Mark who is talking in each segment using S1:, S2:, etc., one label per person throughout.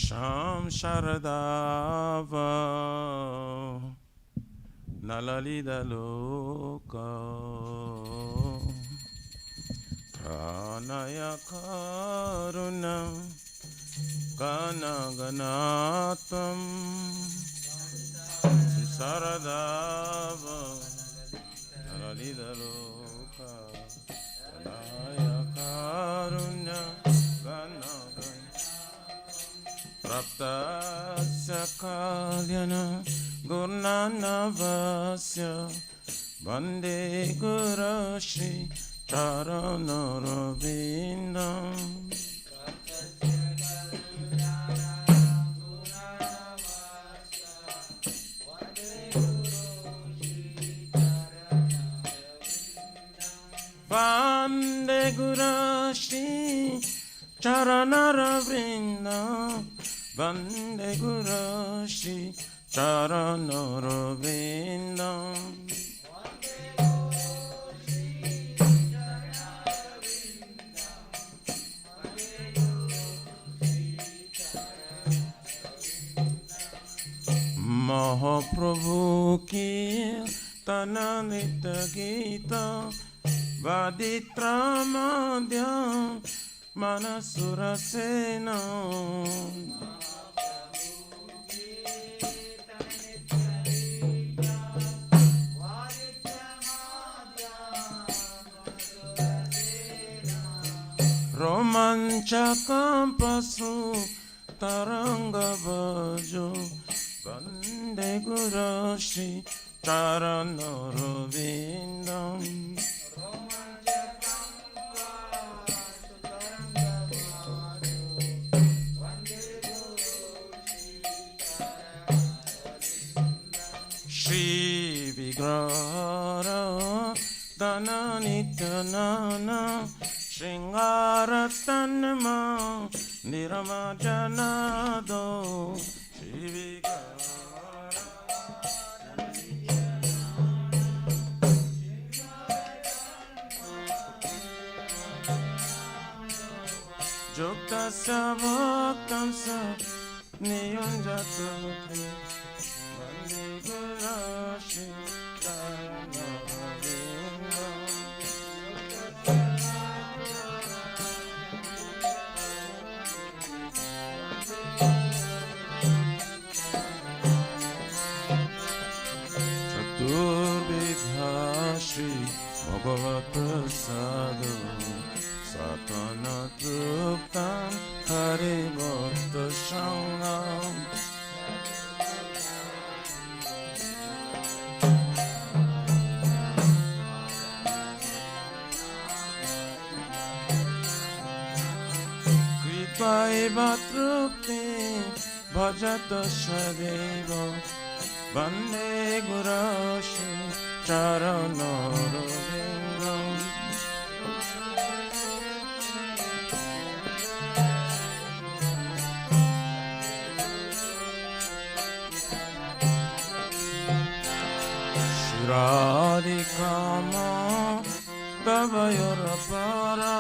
S1: Sham Sharadava Nalalida Loka Pranaya Karuna Ganaganatam Saradava Nalalida Loka Pranaya Karuna Ganaganatam Praptasya Kalyana Gurnanavasya Vande Guru Shri Charanarvindam Vande Guru Shri Charanarvindam Vande Guru Shri Charanarvindam Mahaprabhu ki Tananita Gita Vaditra Madhya Manasura Sena Romanchakam Pasu Taranga Vajo Vande Guru Shri Charanarvindam Shri Vigrara Dhananityanana Shringara Tanma Niramajanado Shri Vigrara Joktasya Bhaktamsa Niyonjatu Vande Guru Shri Charanarvindam Chaturvidha Shri Bhagavaprasada Satana Truptam Hari Bhakta Sangam Kripaiva Trupti Bhajata Shadeva Vande Guru Shri Charanarvindam Radhikama Tavayarapara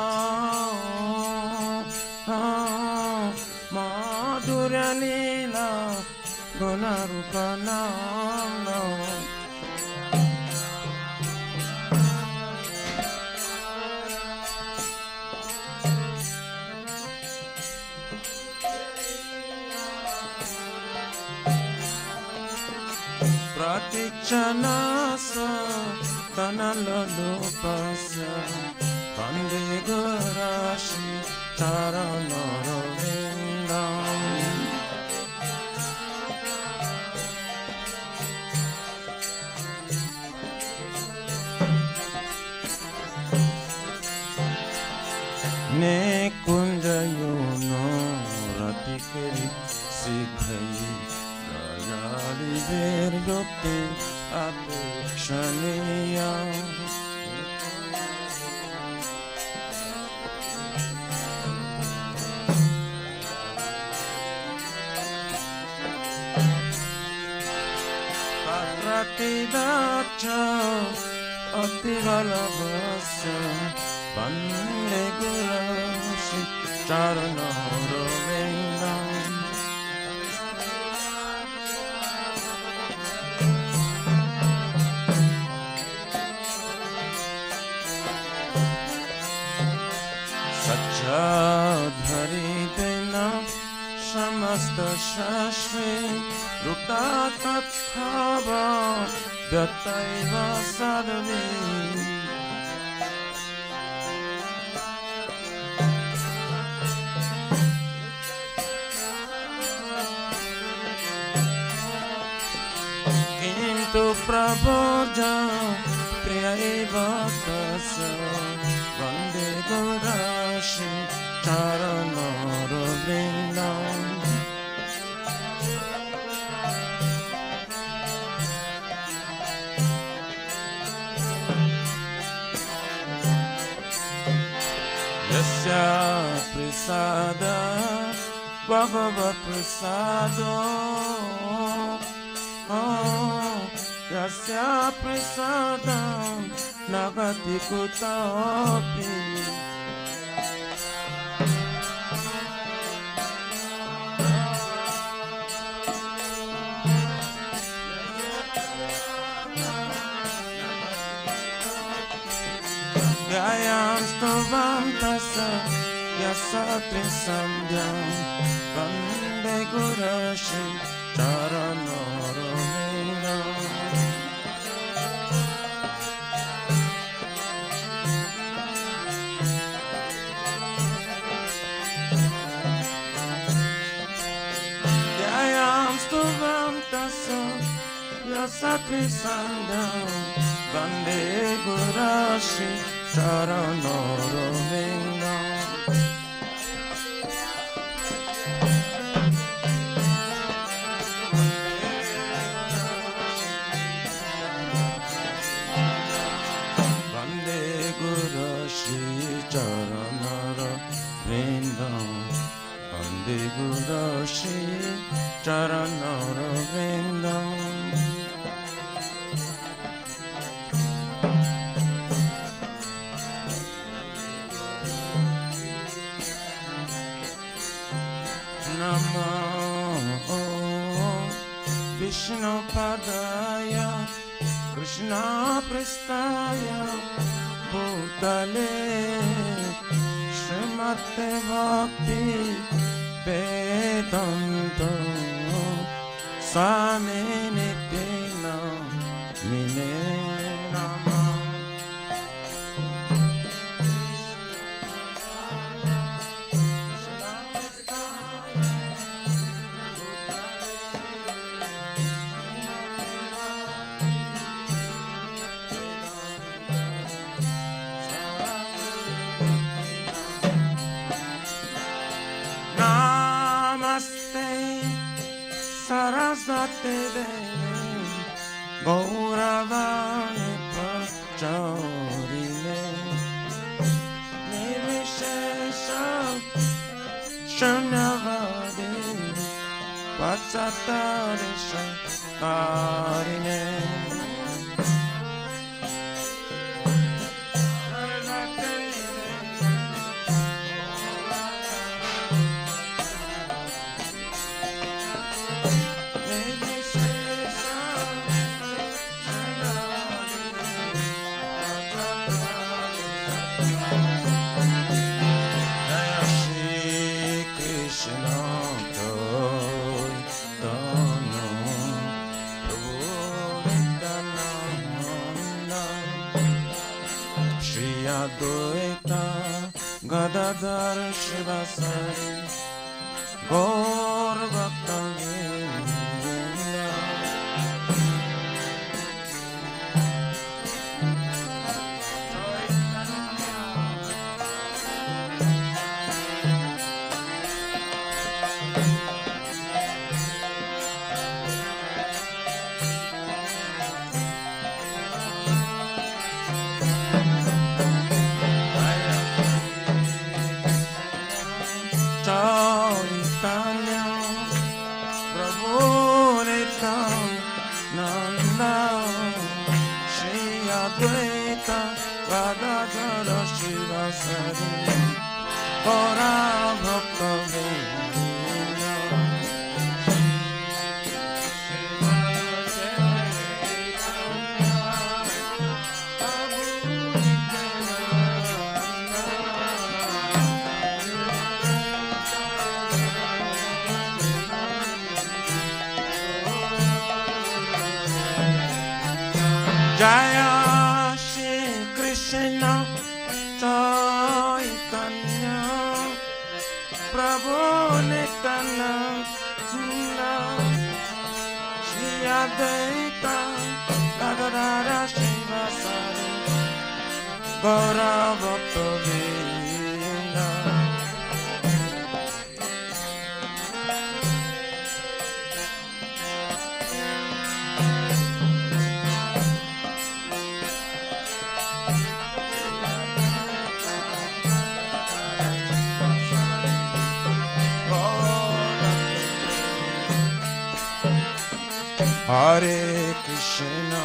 S1: Madhurya Lila Gunarupa Nam Pratichanasa Tanalopasya Pande Gurashi Charanarvindam Ne Kunjayono Ratikari Siddhayi Rajali Veryokti Apekshaniya Patratidacha Ativalavasa Vande Gurashi Charanarvindam Sajjadharitena Samasta Shashri Rukta Tathava Vyataiva Sadhavi Kintu Prabodha Priyaiva Tasa Vande Gurashi Charanarvindam Yasya Prasada Bhagavad Prasado Yasya Prasadam Nagati Kutapi Gayam Stavantasa Yasatri Sandhyam Vande Gurashi Charanarvindam Gayam Stavantasa Yasatri Sandhyam Vande Gurashi Charanarvindam Vande Gurashi Charanarvindam Vande Gurashi Charanarvindam Namo Vishnu Padaya Krishna Prestaya Bhutale Srimate Bhakti Vedanta Swami Nityena Mine Nama Sarasvati Devi Gauravani Pracharine Nirvishesha Shunyavadi Vachatarisha Karine Gadadhar Shiva Sari Gaur Bhakta Jaya Shri Krishna Chaitanya Prabhu Nityananda Shri Advaita Gadadhara Shivasari Gaura Bhakta Vrinda Hare Krishna,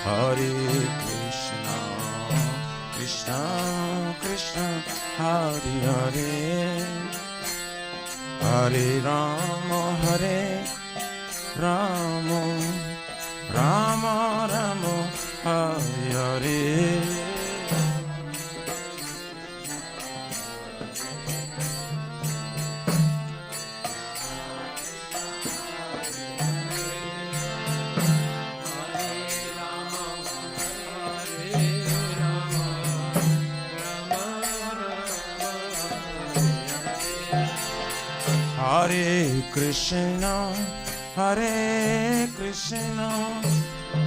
S1: Hare Krishna, Krishna Krishna, Hare Hare, Hare Rama, Hare Rama, Rama Rama, Hare Hare. Hare Krishna, Hare Krishna,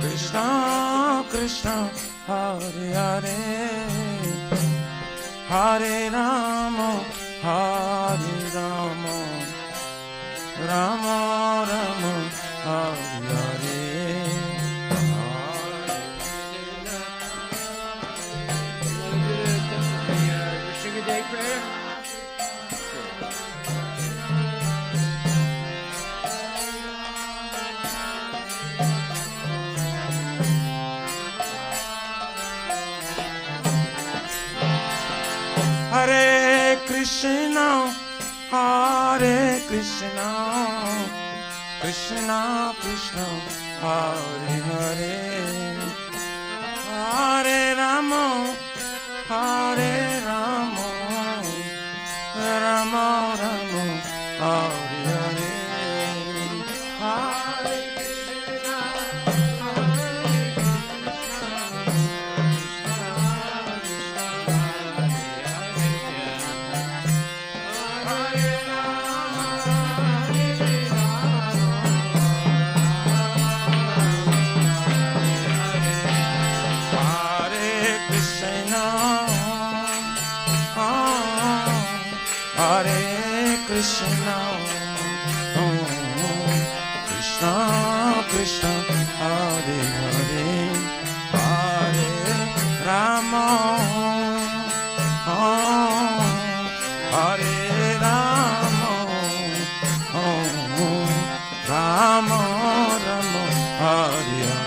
S1: Krishna Krishna, Hare Hare, Hare Rama, Hare Rama, Rama Rama, Hare Hare.
S2: Sing a day prayer.
S1: Hare Krishna, Hare Krishna, Krishna Krishna, Hare Hare, Hare Rama, Hare Rama, Rama Rama, Hare Hare, Hare Krishna, Hare Krishna, Krishna Krishna, Hare Hare, Hare Rama, Hare Rama, Rama Rama, Hare Hare.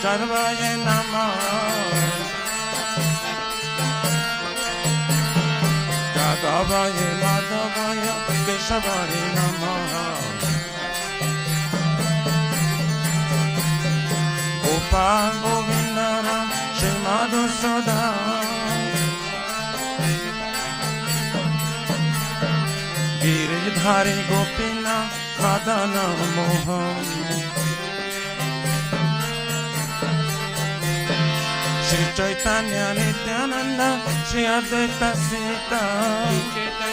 S1: Jarvaye Namah Jadavaye Madhavaya Keshavare Namah Gopal Govindaram Shri Madhusudan Giridhari Gopina Madana Mohan Shri Chaitanya Nityananda Shri Advaita Sita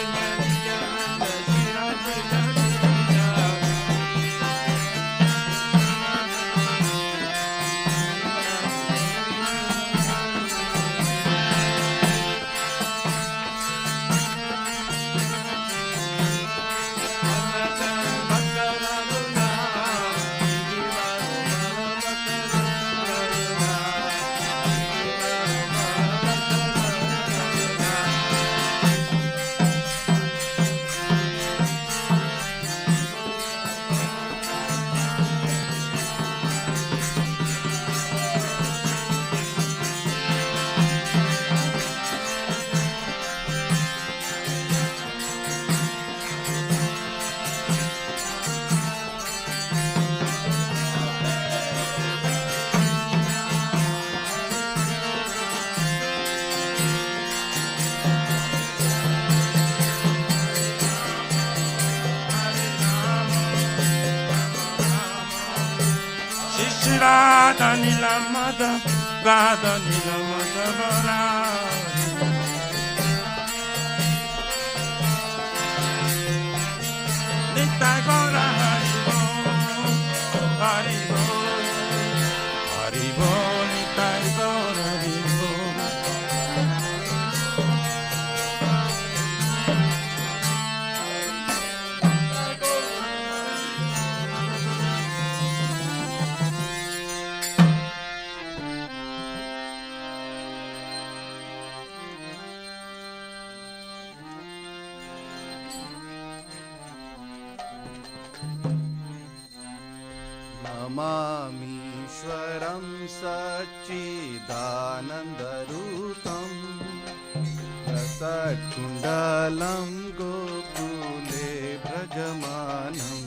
S1: Radha Nilamada Radha Nilamada Varari Nitai Gora Haribo Haribo Haribo Nitai Gora Haribo
S3: नमामीश्वरं सच्चिदानन्दरूपं रसकुण्डलं गोकुले व्रजमानम्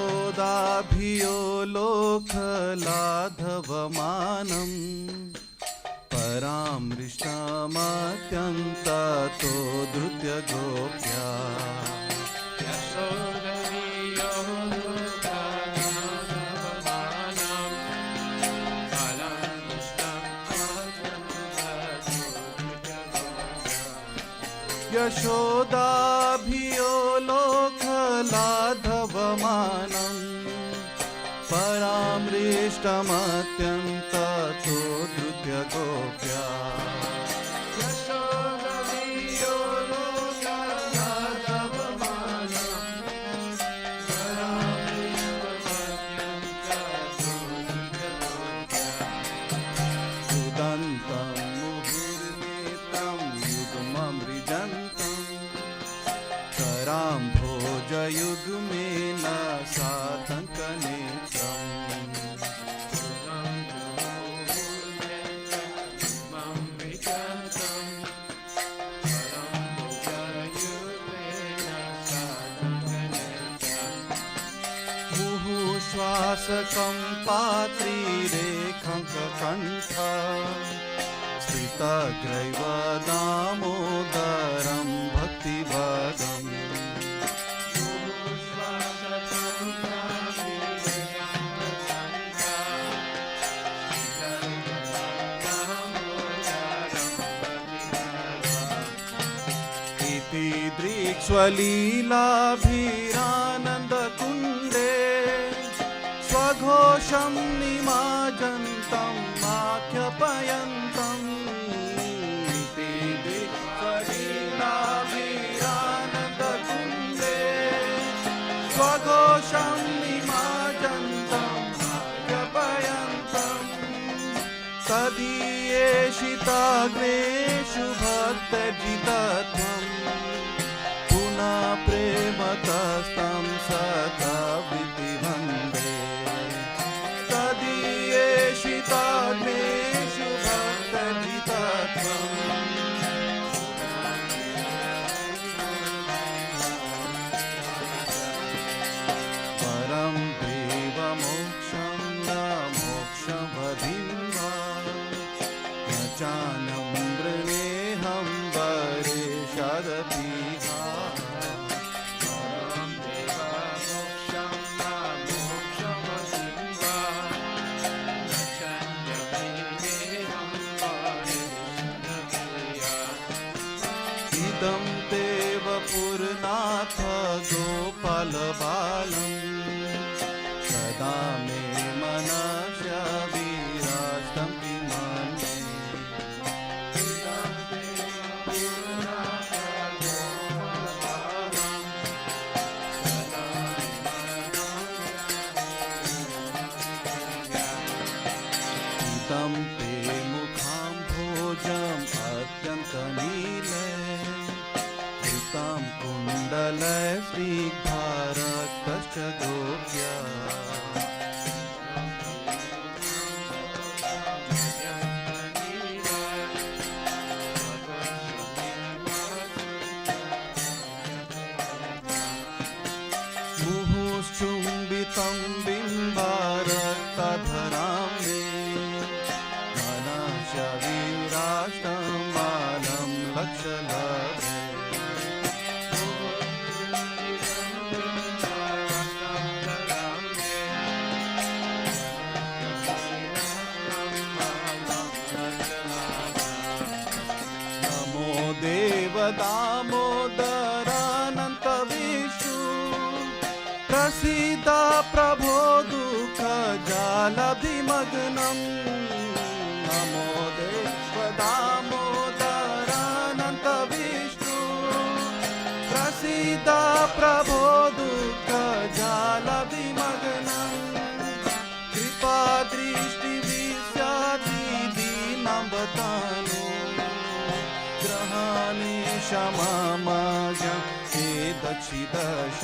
S3: यशोदाभियो लोकलाघवमानम् परामृष्टमत्यन्ततो धृत्य Gopya यशोदाभियो लोकलाघवमानम् परामृष्टमत्यन्ततो धृत्य Gopya यशोदाभियो लोकलाघवमानम् परामृष्टमत्यन्ततो धृत्य Gopya उदन्तं मुहुर्नितं युगममृजन्तम् कराम्भोजयुग्मेन साधङ्कनेत्रम् मुहुश्वासकं पात्रीरेखङ्ककण्ठ स्थितग्रैव दामोदरं भक्तिवदम् इति दृक्ष्वलीलाभिरानन्दकुण्डे स्वघोषं निमाजन्तं आख्यापयन्तम् इति दृक्ष्वलीलाभिरानन्दकुण्डे स्वघोषं निमाजन्तम् आख्यापयन्तम् तदीयेषिताग्नेषु भक्तजितत्वं पुनः प्रेमतस्तं सदा वृत्तिवन्दे तदीयेषिताग्नेषु भक्तजितत्वं परं देवमोक्षं न मोक्षवधिं वा न चानं वृणेऽहं वरे शरपीहा परं देवमोक्षं न मोक्षवधिं वा न चान्यवृणेऽहं वरे शरपीहा इदं देव पुरनाथ गोपालबालम् सदा मे मनस्य विराष्टं किमन्ये इदं देव पुरनाथ गोपालबालम् सदा मे इदं ते मुखाम्भोजम् अत्यन्तनीले कृतं कुण्डले श्रीभारतश्च गोप्या मुहुश्चुम्बितं बिम्बारक्तधरां मे मनस्य विराष्टं मानं लक्षलभे दामोदरानन्त विष्णु प्रसीद प्रभो दुःखजालधिमग्नम् नमो देव दामोदरानन्त विष्णु प्रसीद प्रभो दुःखजालधिमग्नम् कृपादृष्टिविस्यादिदीनं वदानु ग्रहाणि क्षमामयं एतच्छिदश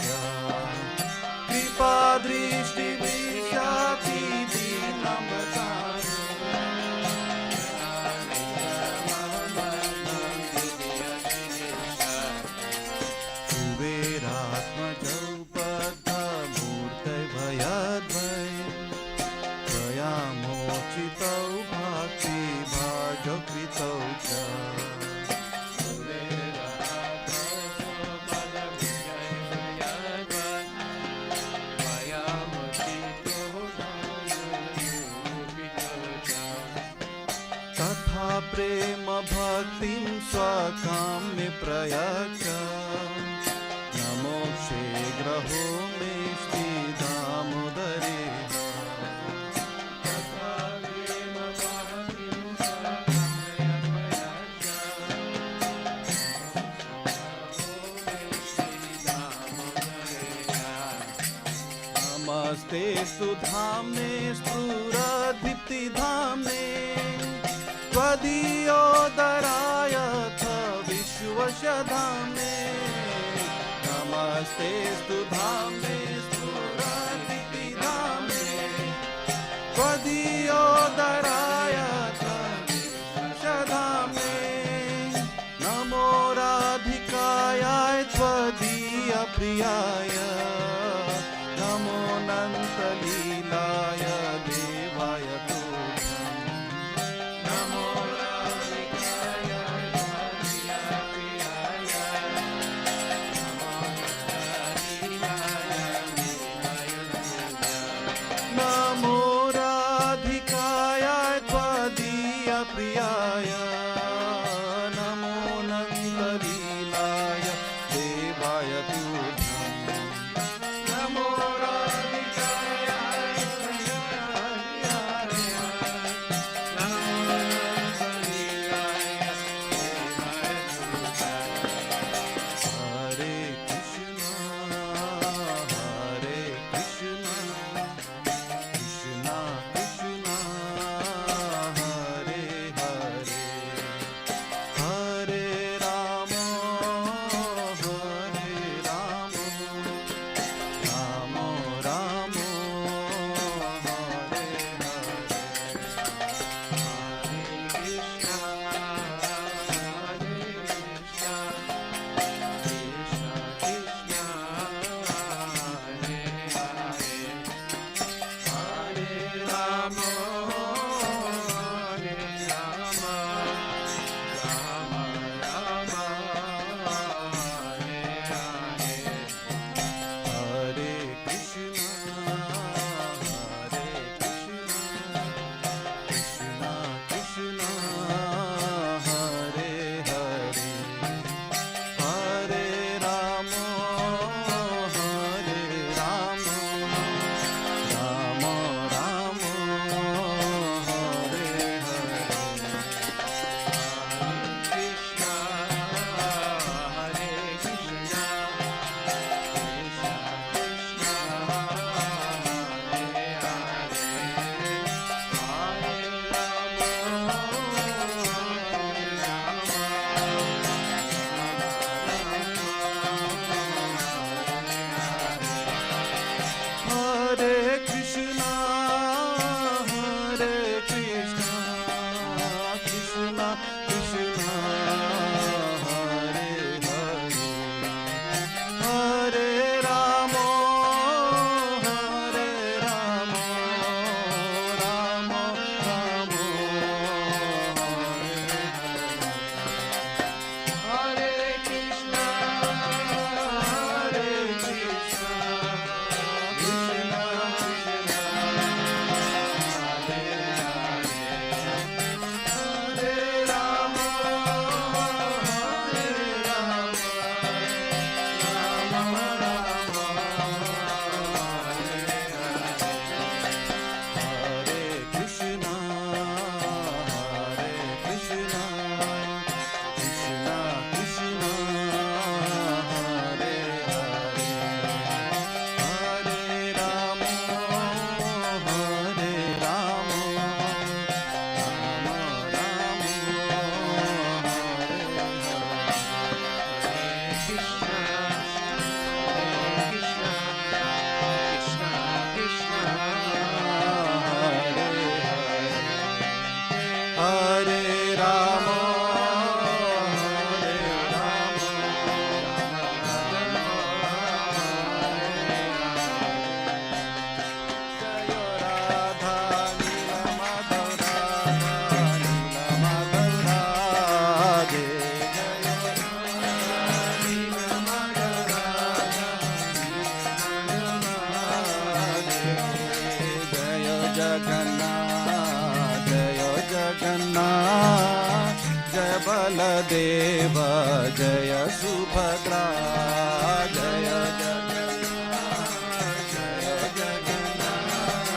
S3: कृपादृष्टिविस्यादिदीनं वदानु कुबेरात्मजौ बद्धमूर्तैर्भयद्वै त्वयामोचितौ भक्तिभाजौ कृतौ च तथा प्रेम भक्तिं स्वकाम्य प्रयच्छ न मोक्षे ग्रहो मे श्रीदामोदरे तथा प्रेम भक्तिं स्वकाम्य प्रयच्छ नमस्ते धाम्ने स्फुरदीप्तिधाम्ने त्वदीयोदरायथ विश्वशधाम्ने नमस्तेस्तु धाम्ने स्फुरदीप्तिधाम्ने त्वदीयोदरायथ विश्वशधाम्ने नमो राधिकायाय त्वदीयप्रियाय नमो अनन्तलीलाय देवाय तुभ्यं नमो राधिकाय प्रियाय नमो राधिकाय त्वदीय प्रियाय नमो अनन्तलीलाय देवाय तुभ्यं नमो राधिकाय Jagannath, Jaya Jagannath, Jaya Baladeva, Jaya Subhadra, Jaya Jagannath, Jaya Jagannath,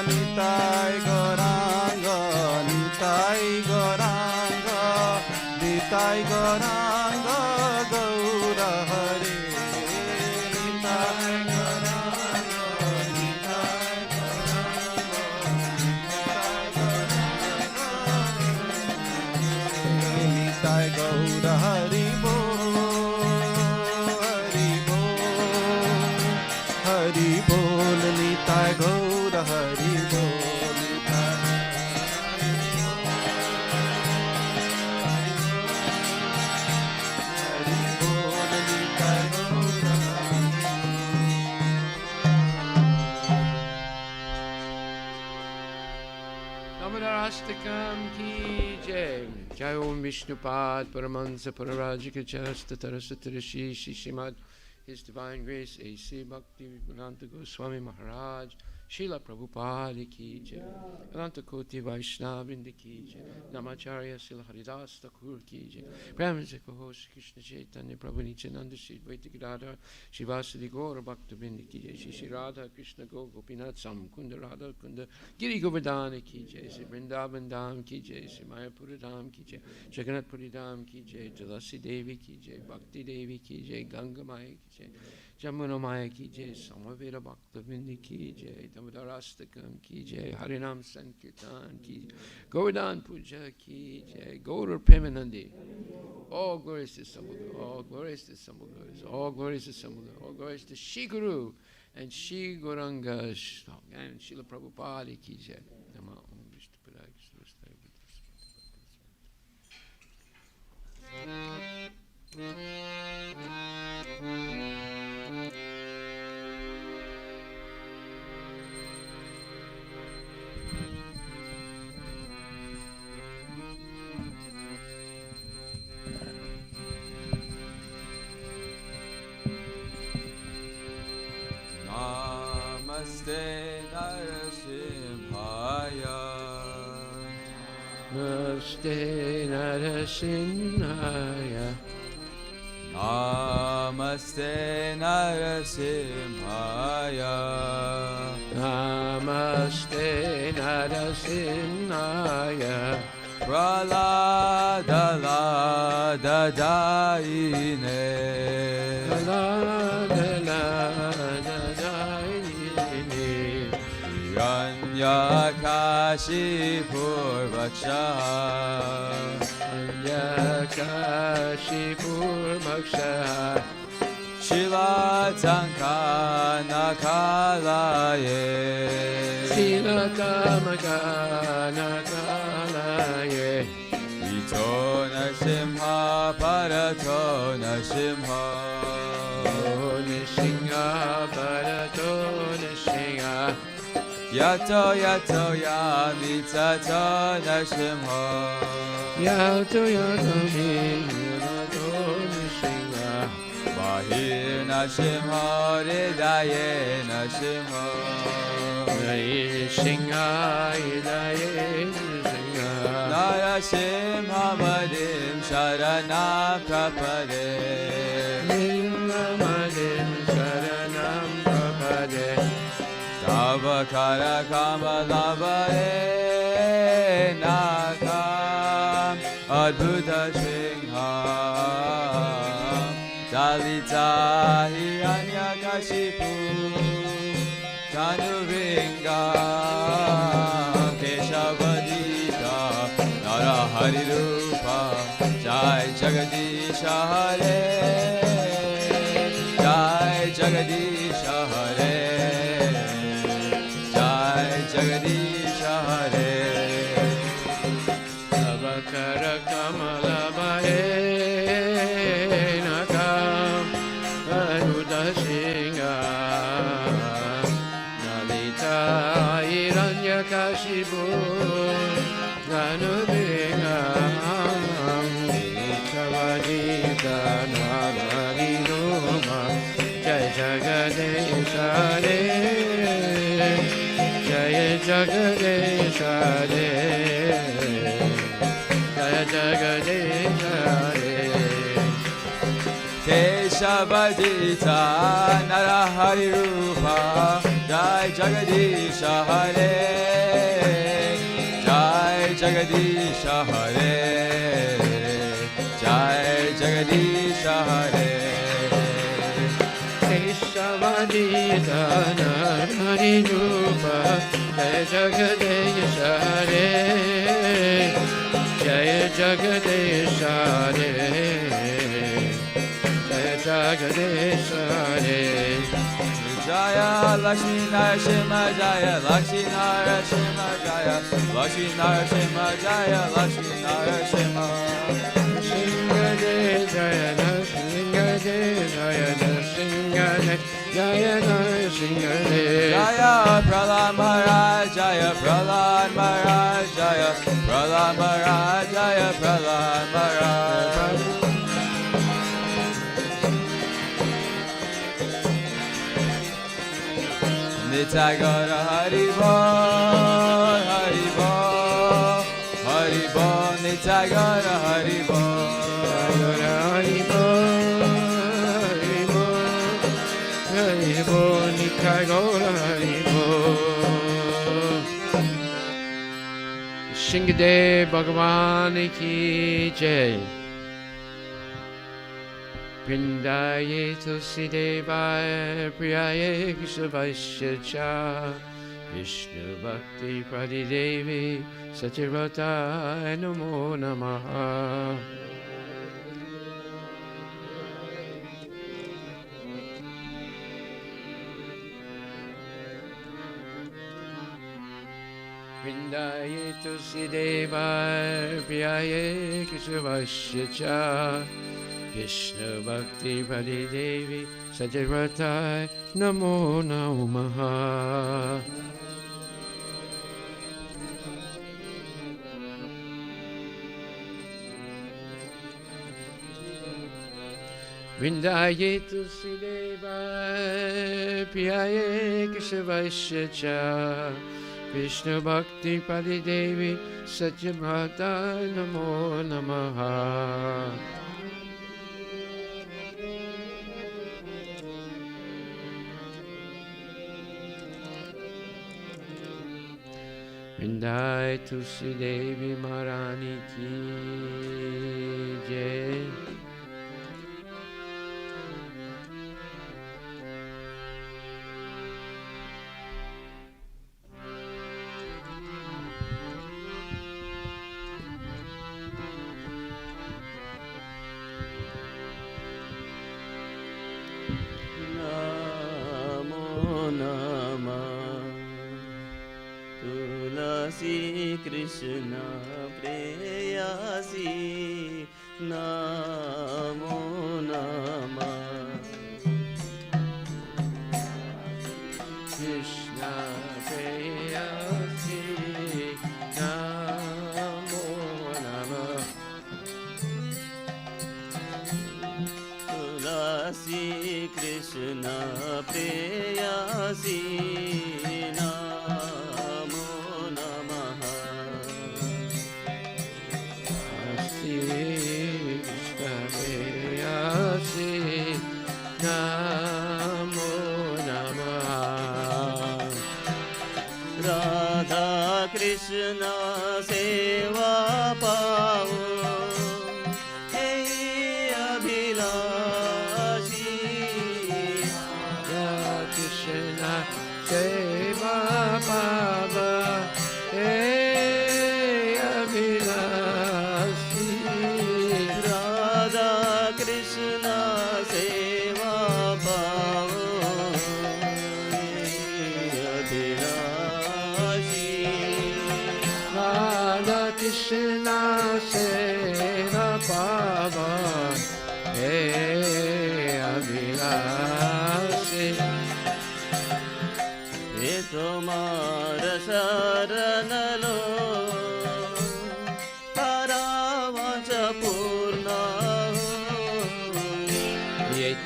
S3: Nitai Gauranga, Nitai Gauranga, Nitai Gauranga, Gaura Hare. Nitai Gaura Hari Bol, Nitai Gaura Hari Bol,
S2: Namadharastakam ki jai. Jai Om Vishnupad Paramansa Pararajika Chasta Tarasatarashi Shishimad His Divine Grace A.C. Bhakti Vedanta Goswami Maharaj Srila Prabhupada ki jai. Ananta Koti Vaishnavrinda ki jai. Namacharya Srila Haridas Thakur ki jai. Brahmins Kohosh Krishna Chaitanya Prabhu Nityananda Sri Dvaita Gadadhar Shivasadi Gaura Bhakta Vrinda ki jai. Shri Radha Krishna Gopinath Sam Kunda Radha Kunda Giri Govardhana ki jai. Shri Vrindavan Dham ki jai. Shri Mayapura Dham ki jai. Jagannath Puri Dham ki jai. Tulasi Devi ki jai. Bhakti Devi ki jai. Ganga Maya ki jai. Jamuna Maya ki jai. Samaveda Bhakta Vrinda ki jai. Damodarastakam ki jai. Harinam Sankirtan ki jai. Govardhan Puja ki jai. Gaur Premanandi. All glories to Samudra. All glories to Samudra. All glories to Samudra. All glories to Shri Guru and Shri Gauranga and Srila Prabhupada ki jai. Nama Om Vishnu Padaya Krishna
S3: Namaste Narasimhaya,
S2: Namaste Narasimhaya,
S3: Namaste Narasimhaya,
S2: Namaste Narasimhaya,
S3: Pralada Lada Daine, Yanyakashipur Vaksha,
S2: Yanyakashipur Vaksha,
S3: Shilatangana Kalaye,
S2: Shilatamagana Kalaye,
S3: Ito Nasimha Parato Nasimha,
S2: Nishinga Bharato Nishinga,
S3: Yato Yato Yamitato Nasimha,
S2: Yato Yato Yato Nishinga,
S3: Bahir Nasimha Ridaye Nasimha,
S2: Nishinga Idaye Nishinga,
S3: Narasimha Madim Sharanam Prapade,
S2: Niramadim Saranam Prapade,
S3: Tavakara Kamalabare Nakam Adbhuta Singha, Dalita Hiranyakashipu, Tanuvinga, Keshavadita, Narahari Rupa, Jai Jagadisha Hare, Jai Jagadisha Hare, Jai Jagadisha Hare.
S2: Tavakara Kamalabare Nakam Adbhuta Singha, Dalita Hiranyakashipu, Tanuvinga, Keshavadita, Jagadesha Hare, Jaya Jagadesha Hare, Jaya Jagadesha Hare.
S3: Keshavajita Narahari Rupa Jai Jagadisha Hare Jai Jagadisha Hare Jai Jagadisha Hare
S2: Keshavajita Narahari Rupa Jai Jagadesha Hare Jaya Jagadesha Hare Jagadesha Hare.
S3: Jaya Lakshmi Narasimha Jaya Lakshmi Narasimha Jaya Lakshmi Narasimha Jaya Lakshmi Narasimha
S2: Singade Jaya Singade Jaya Singade Jaya Singade
S3: Jaya Prahlad Maharaj Jaya Prahlad Maharaj Jaya Prahlad Maharaj Jaya Prahlad Maharaj Nitai Gaura Hari Bol, Hari Bol, Hari Bol, Nitai Gaura Hari Bol,
S2: Hari Bol, Hari Bol, Hari Bol, Nitai Gaura Hari Bol. Singade Bhagavan ki jai. Vrindaye tulsi devaya priyaye keshavasya cha Vishnu bhakti pradi devi satyavrataya namo namaha. Vrindaye tulsi devaya priyaye keshavasya cha Krishna Bhakti Pradi Devi Satyavratai Namo Namaha. Vrindaye Tulsi Deva Priyaye Keshavasya Cha Krishna Bhakti Pradi Devi Satyavratai Namo Namaha. Vrindaye Tulsi Devi Maharani ki jai.
S4: Krishna preyasi namo namah
S2: Krishna preyasi namo namah
S4: Tulasi Krishna preyasi Krishna seva pao hey abhilashi
S2: Krishna seva pava hey abhilashi
S4: Radha Krishna seva pao
S2: Krishna seva pava hey abhilashi
S4: Ye tomar saranalo paravacha purna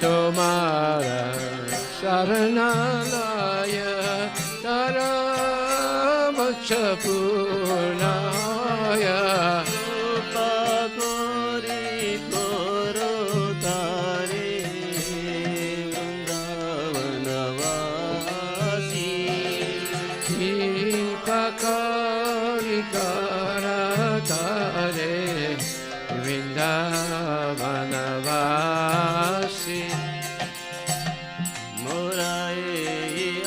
S2: Tomara Saranalaya Taramachapurnaya
S4: Upakori Korotare Vrindavanavasi
S2: Ipakari Karatare Vrindavanavasi
S4: Morae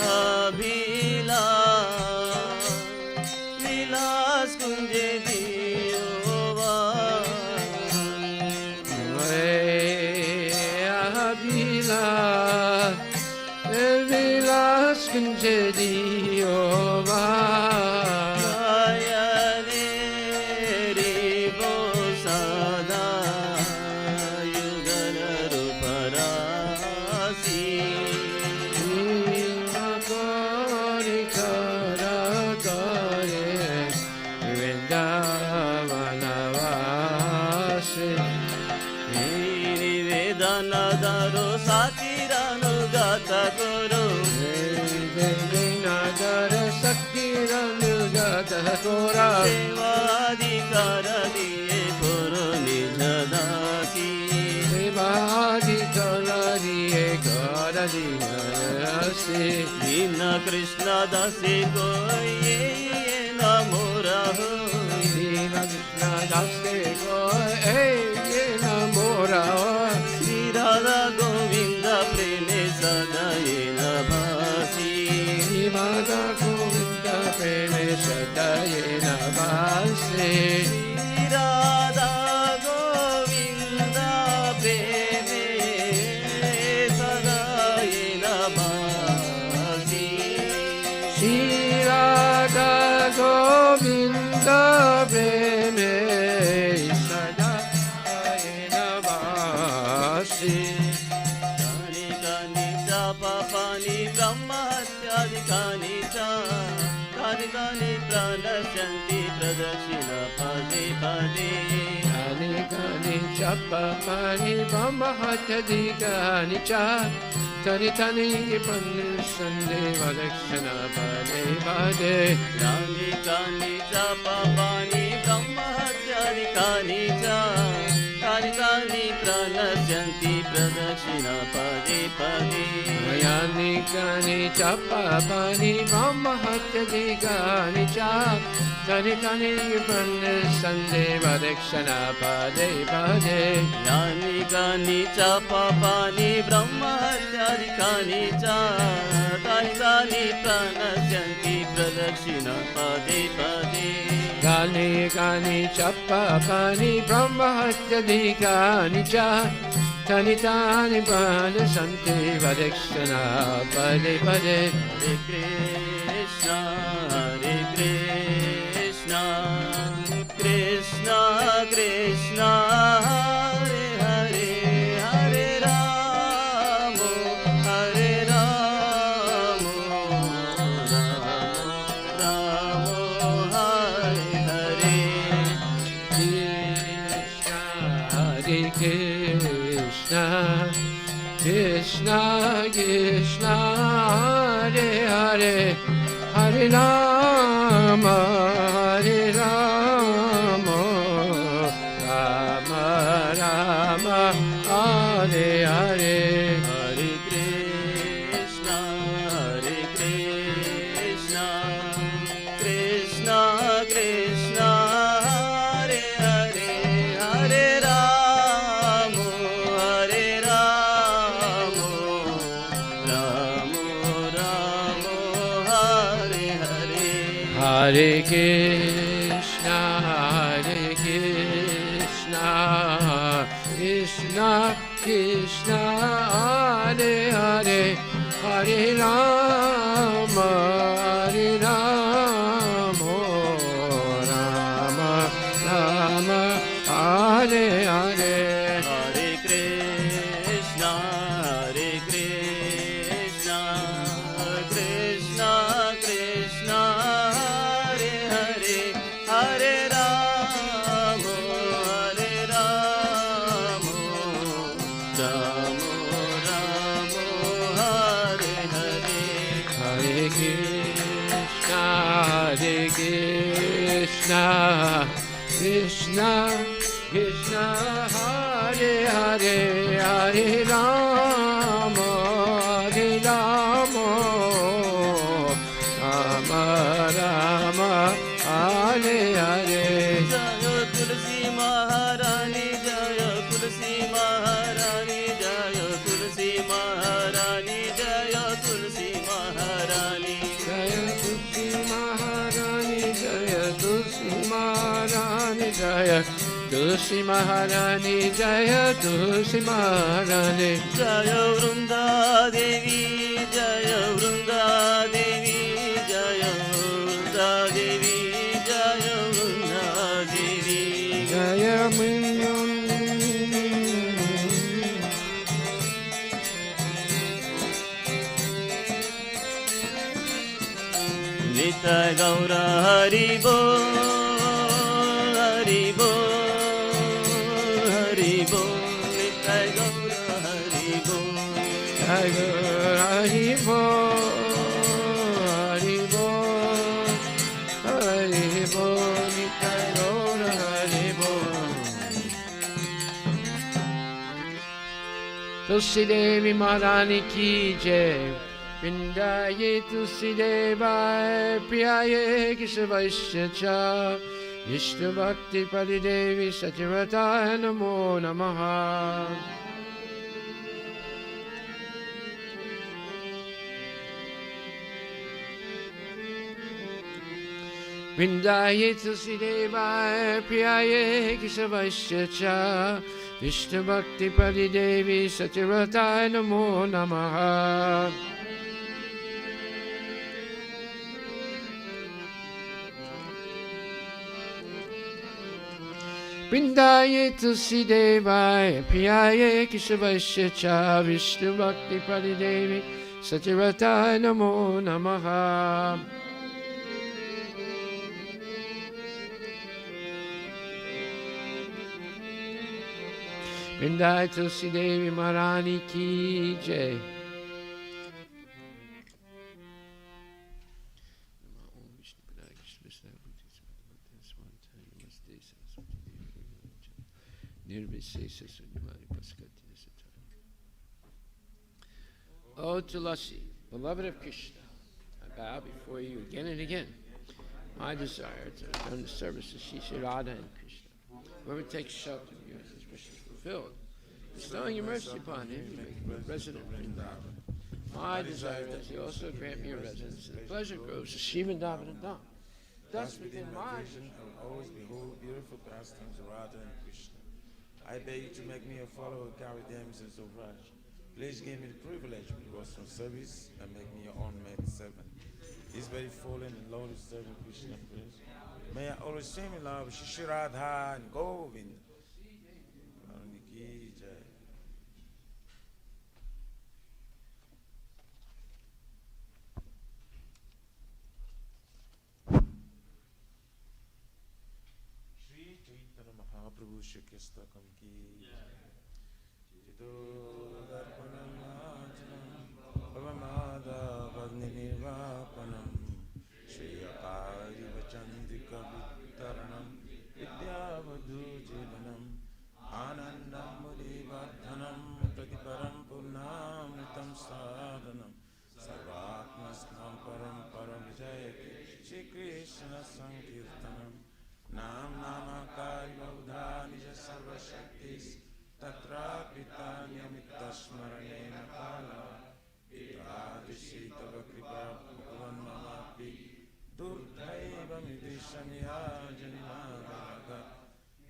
S4: Abhilas Vilas Kunje Diova
S2: Vilas Kunjediova
S4: Ayane Ribo Sada Yugana Ruparasi
S2: Makori Karakare Vrindavanavasi
S4: Vedana Daro Satiranu Gata Koro
S2: Vinadara Sakiranugata Kora
S4: Sevadikara Diye Koro Nijadasi
S2: Devadi Kalariye Karadinasi
S4: Dina Krishna Dasi Koye Namora
S2: Dina Krishna Dasi Koye Namora
S4: Sri Radha Govinda Preme Sadayena Bhasi
S2: Radha Govinda Preme Sadayena Bhasi
S4: Sri Radha Govinda Preme Sadayena Bhasi
S2: Shri Radha Govinda Preme Sadayena Bhasi
S4: Kani Kani Chapa Pani Brahma Hatyadikani Cha Kani Kani Pranasyanti Pradakshina Pade Pade
S2: Kani Kani Chapa Pani Brahma Hatyadikani Cha Tani Tani Pani Sande Vadakshana Pade Pade
S4: Kani Kani Chapa Pani Brahma Hatyadikani Cha Kani Kani Pranasyanti Pradakshina Pade Pade
S2: Kani Kani Chapa Pani Brahma Hatyadikani Cha Tani Tani Pani Sande Vadakshana Pade Pade
S4: Yani Kani Chapa Pani Brahma Hatyadikani Cha Kani Kani Pranasyanti Pradakshina Pade Pade
S2: Kani Kani Chapa Pani Brahma Hatyadikani Cha Tani Tani Pani Sante Vadakshana Pade Pade
S4: Hare Krishna Hare Krishna Krishna Krishna Hare Hare Hare Ramo Hare Ramo Ramo Ramo Hare Hare
S2: Krishna Hare Krishna Krishna Krishna Hare Hare Hare Rama Hare Rama Rama Rama Hare Hare
S4: Hare Krishna Hare Krishna Krishna Krishna Hare Hare Hare Ramo Hare Ramo Ramo Ramo Hare Hare
S2: Hare Krishna Hare Krishna Krishna Krishna Hare Hare Hare Rama Hare Rama Rama Rama Hare Hare
S4: Hare Krishna Hare Krishna Krishna Krishna Hare Hare Hare Ramo Hare Ramo Ramo
S2: Hare Krishna, Krishna Krishna, Hare Hare, Hare Rama, Hare Rama, Rama Rama, Hare Hare.
S4: Jaya Tulsi Maharani, Jaya Tulsi Maharani, Jaya Tulsi Maharani, Jaya Tulsi Maharani,
S2: Jaya Tulsi Maharani, Jaya Tulsi Maharani, Jaya Tulsi Maharani, Jaya Tulsi Maharani.
S4: Jaya Vrunda Devi, Jaya Vrunda Devi, Jaya Vrunda Devi, Jaya Vrunda Devi,
S2: Jaya Minyan.
S4: Nitai Gaura Hari Bol, Hari Bol, Hari Bol, Nitai Gaura Hari Bol.
S2: Jaya Hari Bol, Hari Bol, Hari Bol, Nitai Gaura Hari Bol. Tulsi Devi Maharani ki jai. Vrindaye Tulsi Devaya Priyaye Keshavasya Cha Vishnu Bhakti Padi Devi Satyavataya Namo Namaha. Vrindaye Tulsi Devaya Priyaye Keshavasya Cha Vishnu Bhakti Padi Devi Satyavataya Namo Namaha. Vrindaye Tulsi Devaya Priyaye Keshavasya Cha Vishnu Bhakti Padi Devi Satyavataya Namo Namaha. Vrindaye Tulsi Devi Maharani ki jai. Oh Tulasi, beloved of Krishna, I bow before you again and again. My desire to return the service to Shri Radha and Krishna. Whoever takes shelter of you has his wishes fulfilled. Bestowing your mercy upon him, you make him a resident of Vrindavan. My desire is that you also grant me a residence in the pleasure groves of Shri Vrindavan and Dham. Thus within my
S1: vision, I will always behold beautiful pastimes of Radha and Krishna. I beg you to make me a follower of Gaudam's of Raj. Please give me the privilege to perform service and make me your own maid servant. He's very fallen and low to serve Krishna, please. May I always sing in love Shri Radha and Govind. Ki Jai. Shri Chaitanya Mahaprabhu Shri Krishna Ki Jai. Pavamada Vagnirvapanam Shri Akari Vachandika Vittaranam Vidyavadhu Jivanam Anandam Mudivardhanam Pratiparam Purnamritam Sadhanam Sarvatmasnam Param Param Jayati Shri Krishna Sankirtanam Nam Namakari Baudha Nija Sarva Shaktis Tatra Pitanyamitasmaranena Kala Vidradrishi Tava Kripa Bhagavan Mamapi Durdhaiva Midrishamya Janimagaga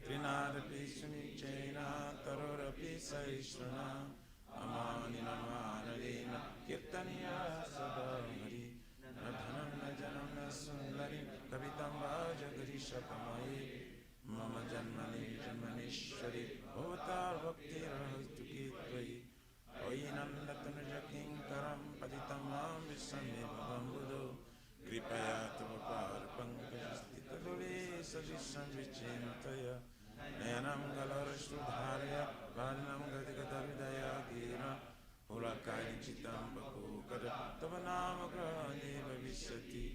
S1: Trinadapi Sunichena Tarorapi Saishrana Amani Namanalena Kirtaniya Sadahari Nadhanam Najanam Nasundari Kavitam Vajagari Shakamai Mama Janmani Janmanishwari Bhavatar Bhakti Rahituki Tvai Oinam Latanaja Kinkaram Patitam Mam Visame Bhavam Buddho Kripaya Tavapar Pankajastita Dule Sajisham Vichintaya Nayanam Galarashrudharya Varnam Gadigata Vidaya Gira Hulakari Chitam Pakukada Tavanama Grahani Bhavishyati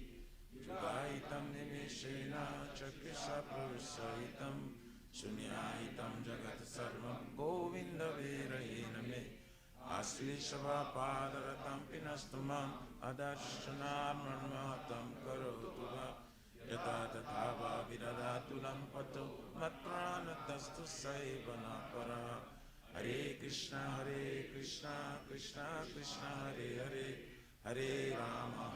S1: Jugaitam nimeshena chakrisha pravisahitam Shunyaitam jagat sarvam Govinda virayena me Aslisha padaratam pinastamam Adarshana marmatam karotuva Yata tatava viradatulam pato Matranatastu saivana para Hare Krishna, Krishna Krishna, Hare Hare, Hare Rama,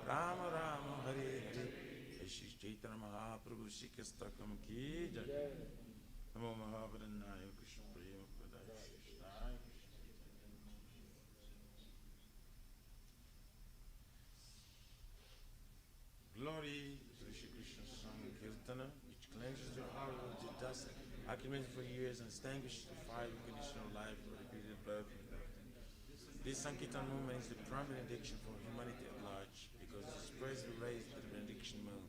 S1: Rama Rama, Hare Hare. Shri Chaitanya Mahaprabhu Shikastakam ki jai. Namo Mahavarannaya Krishna Prema Pradaya Krishna. Glory to Shri Krishna Sankirtana, which cleanses the heart of the dust. Accumulated for years and extinguished the fire of conditional life for repeated birth and death. This Sankirtan movement is the prime benediction for humanity at large, because it spreads the rays to the benediction moon.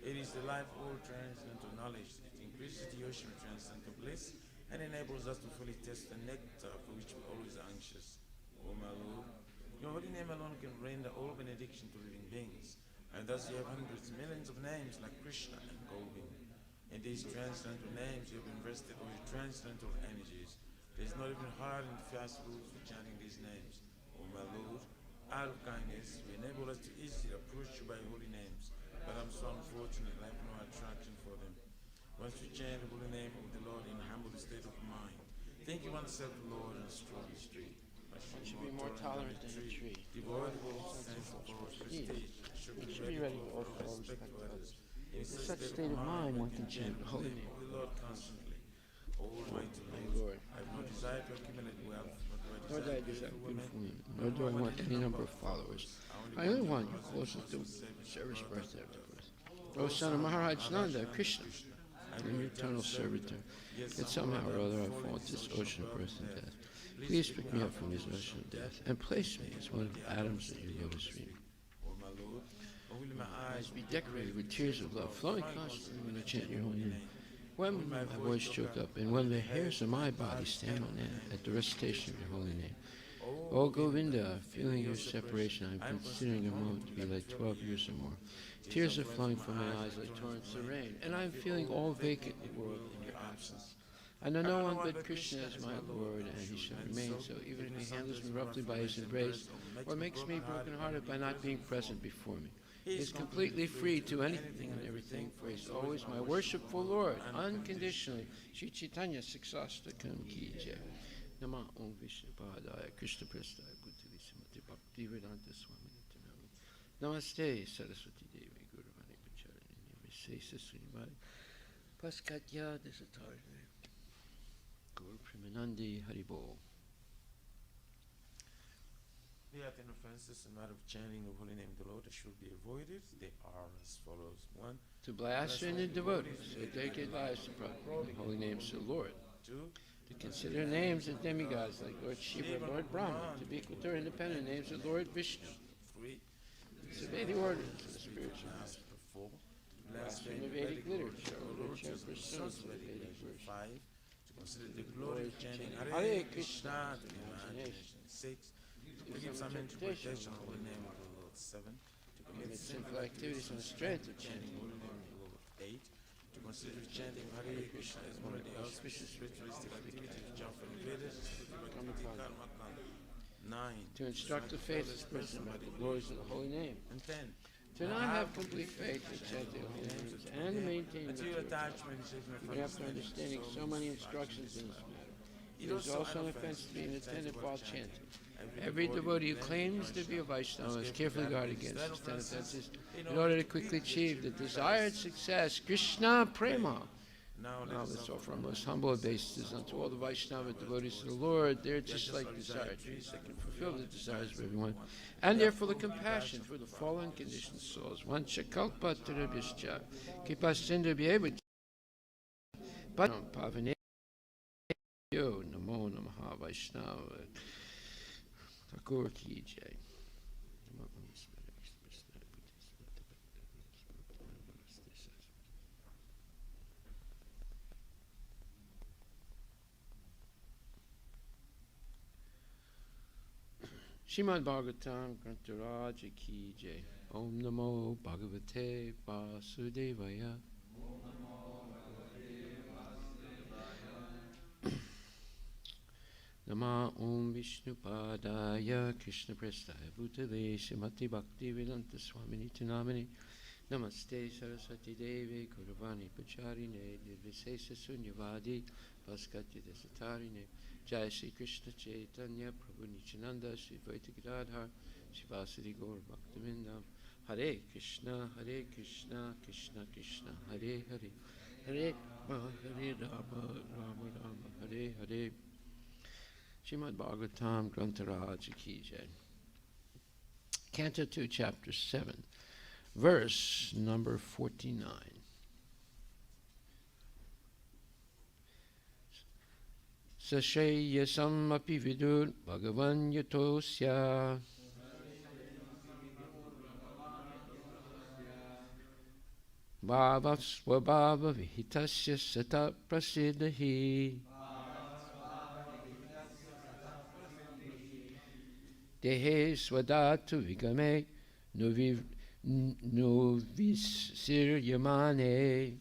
S1: It is the life of all transcendental knowledge. It increases the ocean of transcendental bliss and enables us to fully taste the nectar for which we are always anxious. O my Lord, your holy name alone can render all benediction to living beings, and thus you have hundreds, millions of names like Krishna and Govinda. In these transcendental names, you have invested all your transcendental energies. There is not even hard and fast rules for chanting these names. O my Lord, out of kindness, you enable us to easily approach you by holy names, but I'm so unfortunate I have no attraction for them. Once you chant the holy name of the Lord in a humble state of mind, think you oneself the Lord in a strawberry street.
S2: One should be more tolerant than a tree.
S1: Devoid of all sense of false prestige, should be ready for all respect to others. In
S2: such state of mind, one can chant the holy name
S1: of the Lord constantly. Almighty
S2: Lord,
S1: I have no desire to accumulate wealth,
S2: nor do I desire beautiful women, nor do I want any number of followers. I only want you closest to service birth after birth. O son of Maharaj Nanda, Krishna, I'm your eternal servitor. Yet somehow or other I fall into this ocean of birth and death. Please pick me up from this ocean of death and place me as one of the atoms of your lotus feet. My eyes be decorated with tears of love, flowing constantly when I chant your holy name. When will my voice choke up, and when the hairs of my body stand on end at the recitation of your holy name? O Govinda, feeling your separation, I am considering a moment to be like 12 years or more. Tears are flowing from my eyes like torrents of rain, and I am feeling all vacant in the world in your absence. I know no one but Krishna as my Lord, and he shall remain so, even if he handles me roughly by his embrace, or makes me broken-hearted by not being present before me. He is completely free to anything and everything, for he is always my worshipful Lord, unconditionally. Shri Chaitanya Siksastakam Ki Jai. Nama Om Vishnu Padaya Krishna Prestaya Bhutali Srimati Bhakti Vedanta Swami Nityanami. Namaste Saraswati Devi Guru Vani Pacharini Visesa Srimati Paskatya Desatarne Guru Premanandi Haribol.
S1: The attend offenses in matter of chanting the holy name of the Lord should be avoided. They are as follows. 1.
S2: To blaspheme the devotees, to dedicate lives to proclaim the holy names of the Lord.
S1: 2.
S2: To consider names of demigods like Lord Shiva, Lord Brahma, to be equal to independent names of Lord Vishnu.
S1: 3.
S2: To disobey the orders of the spiritual master.
S1: 4.
S2: Blaspheme the Vedic literature, literature pursuant to the Vedic verse.
S1: 5. To consider the glory of chanting
S2: Hare
S1: Hare Krishna to the imagination. 6. To give some interpretation of the name of the Lord. 7. To commit
S2: Sinful activities on the strength of chanting
S1: the name of the Lord. 8. To consider chanting Hare Krishna as one of the auspicious ritualistic activities which are from Vedas, Karma Kanda. 9.
S2: To instruct the faithless person about the glories of the holy name.
S1: And 10.
S2: To not have complete faith in chanting the holy names and to maintain
S1: Material
S2: the
S1: attachment is
S2: even after understanding so many instructions in this matter. It is also an offense to be inattentive while chanting. Every devotee who claims to be a Vaishnava must carefully guard against these 10 offenses in order to quickly achieve the desired success. Krishna Prema. Now let's offer our most humble obeisances unto all the Vaishnava devotees of the Lord. They're just like desire trees that can fulfill the desires of everyone, and they're full of compassion for the fallen conditioned souls. One Chakalpa Tarabhischa, Kipasindra Bhyevat, Padam Pavane, Yo Namo Namaha Vaishnava. Thakur Ki Jai. Srimad Bhagavatam Grantaraj Ki Jai. Om Namo Bhagavate Vasudevaya. Nama Om Vishnu Padaya Krishna Prestaya Bhutale Srimati Bhakti Vedanta Swamini Tinamini Namaste Saraswati Devi Gauravani Pacharine Nirvisesa Sunyavadi Bhaskati Desatarine Jai Shri Krishna Chaitanya Prabhu Nityananda Shri Vaita Gadadhar Shivasadi Gaur Bhaktivinoda Hare Krishna Krishna Krishna Hare Hare Hare Rama Hare Rama Rama Rama Hare Hare. Srimad Bhagavatam Grantaraj Ki Jai. Canto 2, Chapter 7, verse number 49. Sashreyasam api vidur bhagavan yatosya bhava swabhava vihitasya sata prasiddhahi Dehe swadatu vigame nuvisir yamane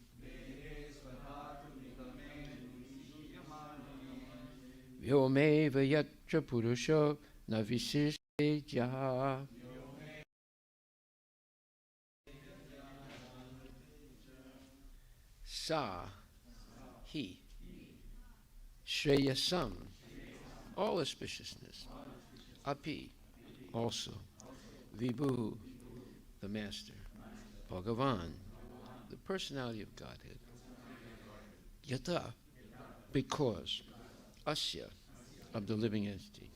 S2: vyomeva yatra purusho navisir jaha. Sa, he, Shreyasam, all auspiciousness. Api, also. Vibhu, the Master. Bhagavan, the personality of Godhead. Yata, because. Asya, of the living entity.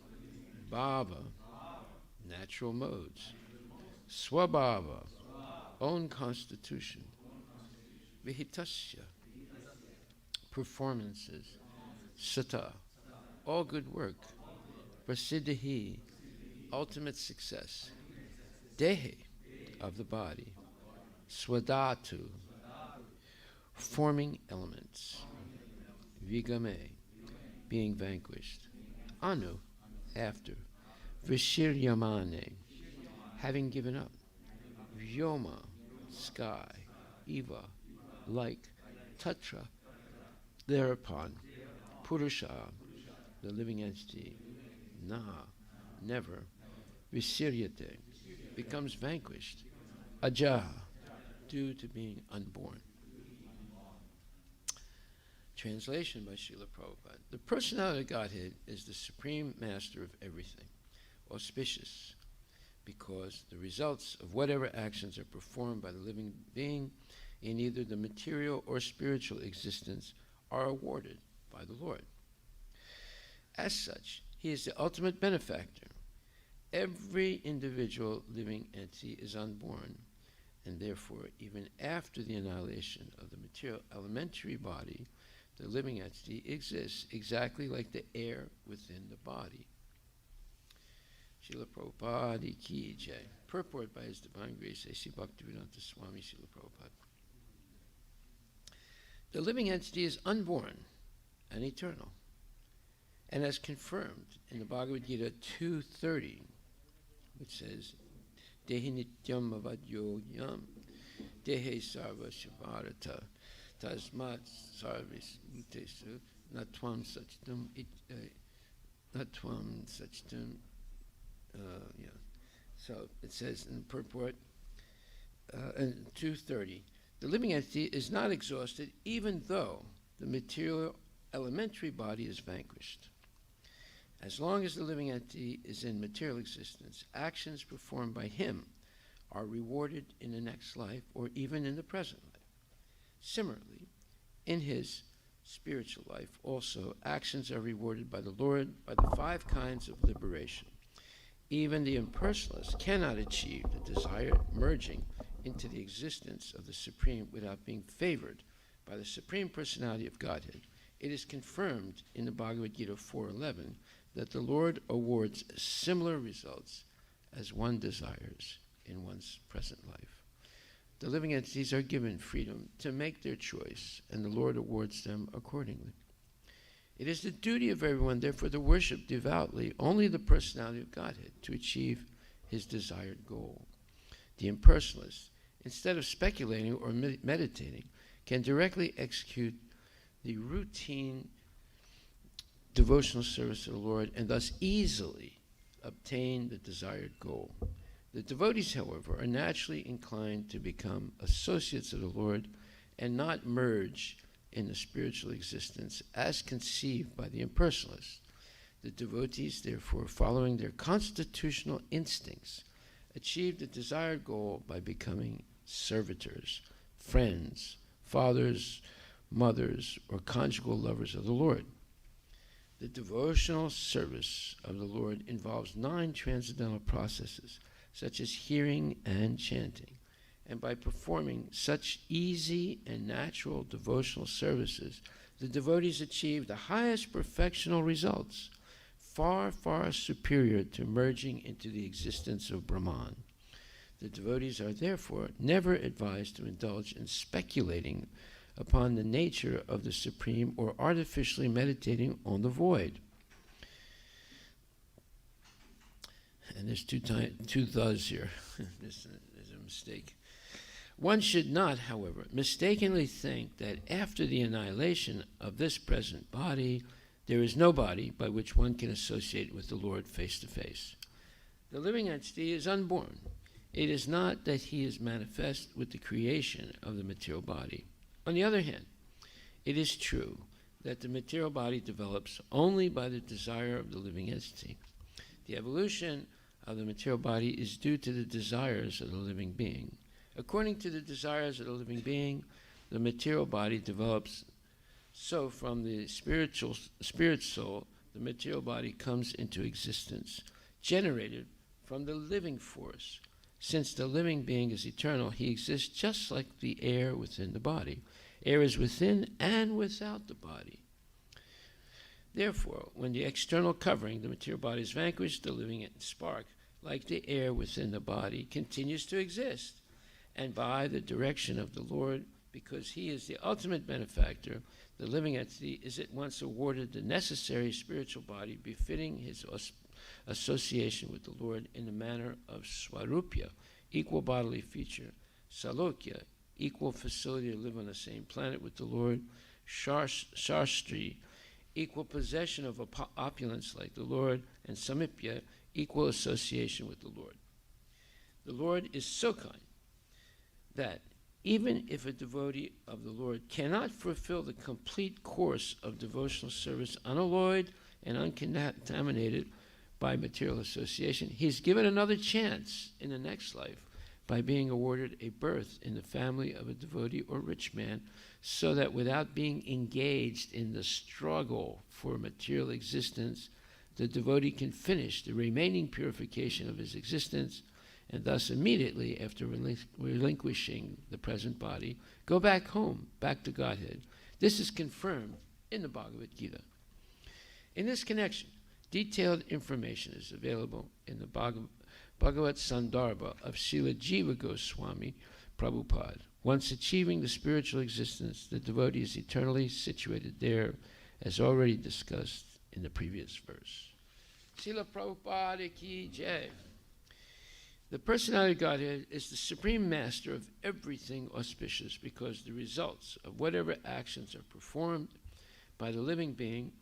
S2: Bhava, natural modes. Swabhava, own constitution. Vihitasya, performances. Sata, all good work. Prasiddhahi, ultimate success. Dehe, of the body. Swadhatu, forming elements. Vigame, being vanquished. Anu, after. Vishiryamane, having given up. Vyoma, sky. Eva, like. Tatra, thereupon. Purusha, the living entity. Naha, never. Visiryate, becomes vanquished. Ajaha, due to being unborn. Translation by Srila Prabhupada. The personality of Godhead is the supreme master of everything, auspicious, because the results of whatever actions are performed by the living being in either the material or spiritual existence are awarded by the Lord. As such, he is the ultimate benefactor. Every individual living entity is unborn, and therefore, even after the annihilation of the material elementary body, the living entity exists exactly like the air within the body. Srila Prabhupada Ki Jai. Purport by His Divine Grace, A.C. Bhaktivedanta Swami Srila Prabhupada. The living entity is unborn and eternal, and as confirmed in the Bhagavad Gita 2:30, which says, Dehi nityam avadyo yam, dehe sarva shivarata, tasmat sarvis utesu, natvam sachtam, natvam sachtam, So it says in the purport, in 2:30, the living entity is not exhausted even though the material elementary body is vanquished. As long as the living entity is in material existence, actions performed by him are rewarded in the next life or even in the present life. Similarly, in his spiritual life also, actions are rewarded by the Lord by the 5 kinds of liberation. Even the impersonalist cannot achieve the desired merging into the existence of the Supreme without being favored by the Supreme Personality of Godhead. It is confirmed in the Bhagavad Gita 4:11 that the Lord awards similar results as one desires in one's present life. The living entities are given freedom to make their choice, and the Lord awards them accordingly. It is the duty of everyone, therefore, to worship devoutly only the personality of Godhead to achieve his desired goal. The impersonalist, instead of speculating or meditating, can directly execute the routine devotional service to the Lord and thus easily obtain the desired goal. The devotees, however, are naturally inclined to become associates of the Lord and not merge in the spiritual existence as conceived by the impersonalists. The devotees, therefore, following their constitutional instincts, achieve the desired goal by becoming servitors, friends, fathers, mothers, or conjugal lovers of the Lord. The devotional service of the Lord involves 9 transcendental processes, such as hearing and chanting. And by performing such easy and natural devotional services, the devotees achieve the highest perfectional results, far, far superior to merging into the existence of Brahman. The devotees are therefore never advised to indulge in speculating upon the nature of the Supreme or artificially meditating on the void. And there's two thes here. There's a mistake. One should not, however, mistakenly think that after the annihilation of this present body, there is no body by which one can associate with the Lord face to face. The living entity is unborn. It is not that he is manifest with the creation of the material body. On the other hand, it is true that the material body develops only by the desire of the living entity. The evolution of the material body is due to the desires of the living being. According to the desires of the living being, the material body develops. So from the spirit soul, the material body comes into existence, generated from the living force. Since the living being is eternal, he exists just like the air within the body. Air is within and without the body. Therefore, when the external covering, the material body, is vanquished, the living spark, like the air within the body, continues to exist. And by the direction of the Lord, because he is the ultimate benefactor, the living entity is at once awarded the necessary spiritual body befitting his association with the Lord in the manner of Swarupya, equal bodily feature, Salokya, equal facility to live on the same planet with the Lord, Shastri, equal possession of opulence like the Lord, and Samipya, equal association with the Lord. The Lord is so kind that even if a devotee of the Lord cannot fulfill the complete course of devotional service unalloyed and uncontaminated by material association, he is given another chance in the next life by being awarded a birth in the family of a devotee or rich man, so that without being engaged in the struggle for material existence, the devotee can finish the remaining purification of his existence, and thus immediately after relinquishing the present body, go back home, back to Godhead. This is confirmed in the Bhagavad Gita. In this connection, detailed information is available in the Bhagavat Sandarbha of Srila Jiva Goswami Prabhupada. Once achieving the spiritual existence, the devotee is eternally situated there, as already discussed in the previous verse. Srila Prabhupada ki jai. The personality of Godhead is the supreme master of everything auspicious, because the results of whatever actions are performed by the living being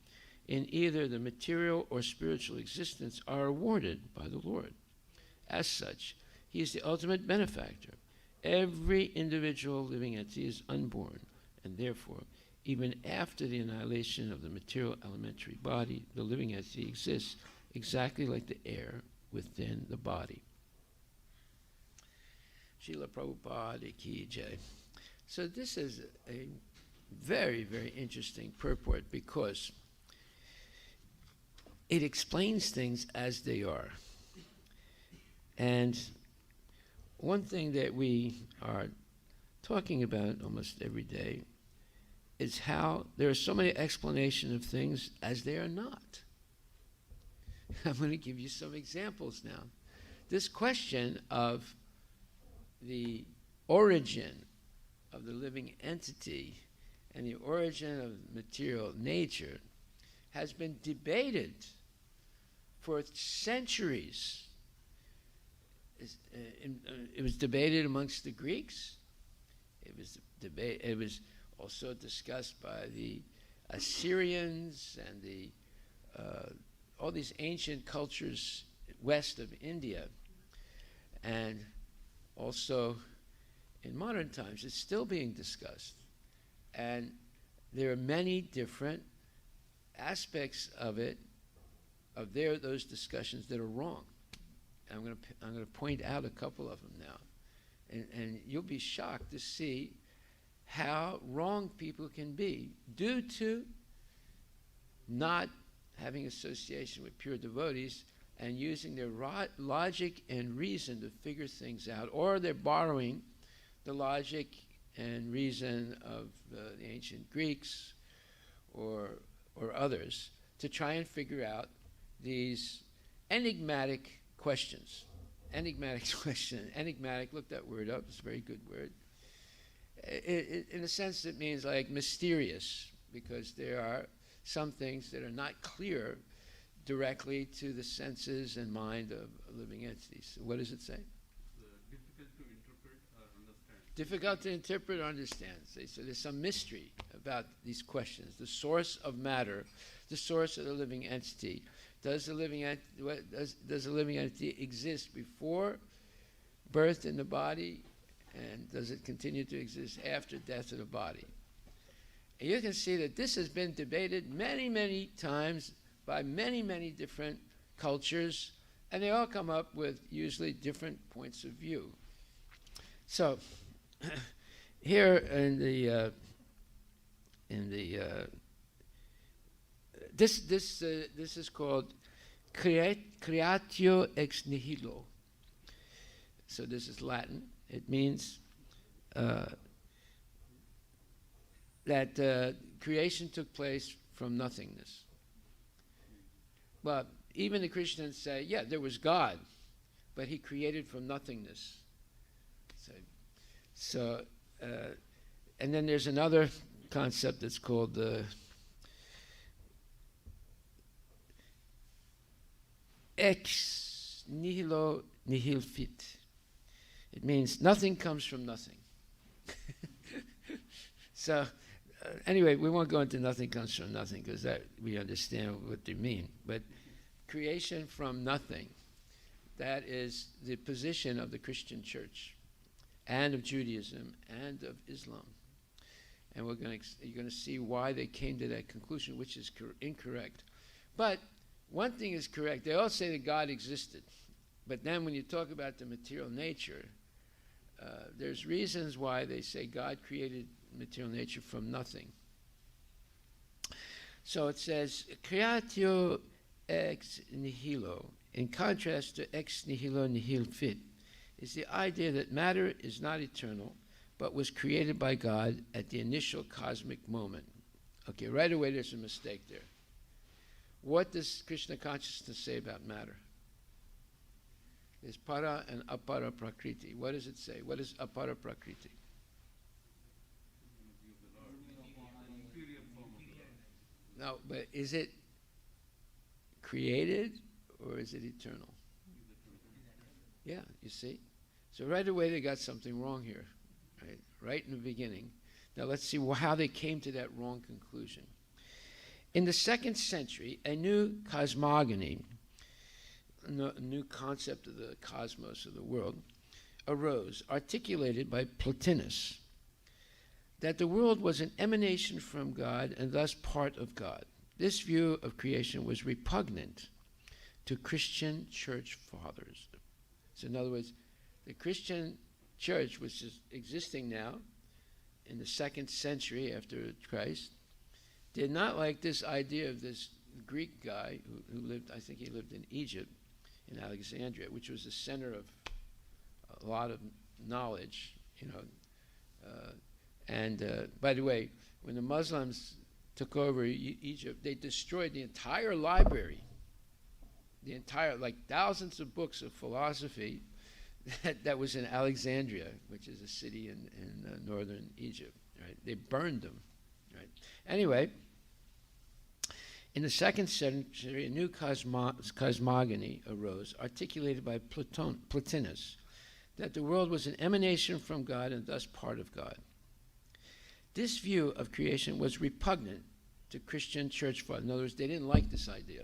S2: in either the material or spiritual existence are awarded by the Lord. As such, he is the ultimate benefactor. Every individual living entity is unborn, and therefore, even after the annihilation of the material elementary body, the living entity exists exactly like the air within the body. Srila Prabhupada ki jai. So this is a very, very interesting purport, because it explains things as they are. And one thing that we are talking about almost every day is how there are so many explanations of things as they are not. I'm going to give you some examples now. This question of the origin of the living entity and the origin of material nature has been debated for centuries. it was debated amongst the Greeks. It was also discussed by the Assyrians and all these ancient cultures west of India, and also in modern times it's still being discussed. And there are many different aspects of it, those discussions that are wrong. I'm going to point out a couple of them now, and you'll be shocked to see how wrong people can be due to not having association with pure devotees and using their logic and reason to figure things out, or they're borrowing the logic and reason of the ancient Greeks or others to try and figure out these enigmatic questions. Enigmatic question. Enigmatic, look that word up, it's a very good word. In a sense, it means like mysterious, because there are some things that are not clear directly to the senses and mind of living entities. So what does it say?
S5: Difficult to interpret or understand.
S2: Difficult to interpret or understand. So there's some mystery about these questions. The source of matter, the source of the living entity. Does the living entity exist before birth in the body, and does it continue to exist after death of the body? And you can see that this has been debated many, many times by many, many different cultures, and they all come up with usually different points of view. So here this is called creatio ex nihilo. So this is Latin. It means that creation took place from nothingness. Well, even the Christians say, yeah, there was God, but he created from nothingness. So and then there's another concept that's called ex nihilo nihil fit. It means nothing comes from nothing. So anyway, we won't go into nothing comes from nothing, because that we understand what they mean. But creation from nothing, that is the position of the Christian church and of Judaism and of Islam. And you're going to see why they came to that conclusion, which is incorrect. But one thing is correct. They all say that God existed. But then when you talk about the material nature, there's reasons why they say God created material nature from nothing. So it says, creatio ex nihilo, in contrast to ex nihilo nihil fit, is the idea that matter is not eternal, but was created by God at the initial cosmic moment. Okay, right away there's a mistake there. What does Krishna consciousness say about matter? There's para and apara prakriti. What does it say? What is apara prakriti? No, but is it created or is it eternal? Yeah, you see? So right away they got something wrong here, right in the beginning. Now let's see how they came to that wrong conclusion. In the 2nd century, a new cosmogony, a new concept of the cosmos, of the world, arose, articulated by Plotinus, that the world was an emanation from God and thus part of God. This view of creation was repugnant to Christian church fathers. So in other words, the Christian church, which is existing now in the 2nd century after Christ, did not like this idea of this Greek guy who lived, I think he lived in Egypt, in Alexandria, which was the center of a lot of knowledge, and by the way, when the Muslims took over Egypt, they destroyed the entire library, like thousands of books of philosophy that was in Alexandria, which is a city in northern Egypt. Right? They burned them. Right? Anyway, In the 2nd century, a new cosmogony arose, articulated by Plotinus, that the world was an emanation from God and thus part of God. This view of creation was repugnant to Christian church fathers. In other words, they didn't like this idea,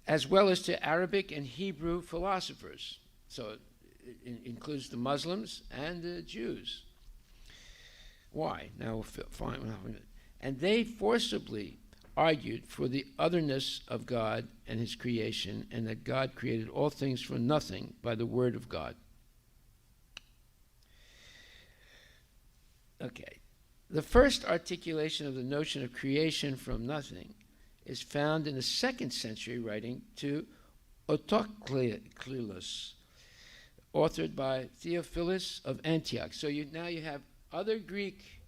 S2: as well as to Arabic and Hebrew philosophers. So it includes the Muslims and the Jews. Why? Now we'll find. And they forcibly argued for the otherness of God and his creation, and that God created all things from nothing by the word of God. Okay. The first articulation of the notion of creation from nothing is found in the 2nd century writing to Autocleus, authored by Theophilus of Antioch. So now you have other Greek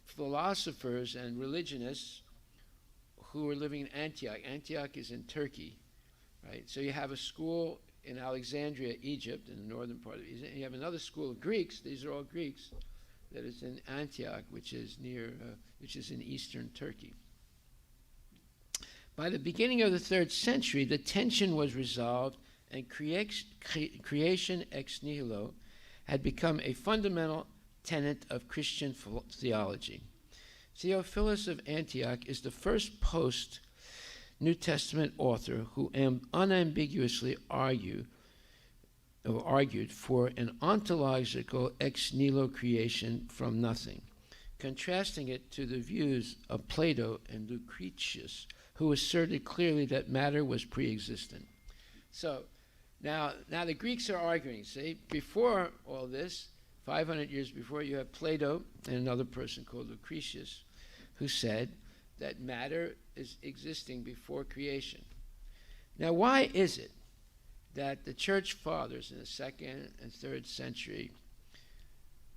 S2: philosophers and religionists who were living in Antioch. Antioch is in Turkey, right? So you have a school in Alexandria, Egypt, in the northern part of Egypt. You have another school of Greeks. These are all Greeks. That is in Antioch, which is in eastern Turkey. By the beginning of the 3rd century, the tension was resolved, and creation ex nihilo had become a fundamental tenet of Christian theology. Theophilus of Antioch is the first post-New Testament author who unambiguously argued for an ontological ex nihilo creation from nothing, contrasting it to the views of Plato and Lucretius, who asserted clearly that matter was pre-existent. So now the Greeks are arguing, see, before all this, 500 years before, you have Plato and another person called Lucretius, who said that matter is existing before creation. Now, why is it that the church fathers in the 2nd and 3rd century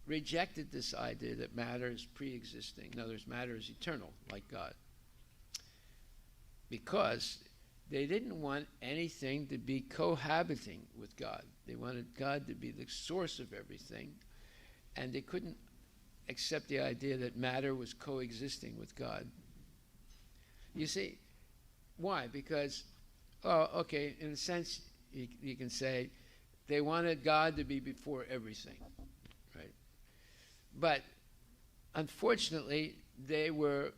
S2: rejected this idea that matter is pre-existing? In other words, matter is eternal, like God. Because they didn't want anything to be cohabiting with God. They wanted God to be the source of everything, and they couldn't accept the idea that matter was coexisting with God. You see, why? Because, in a sense, you can say they wanted God to be before everything, right? But unfortunately, they were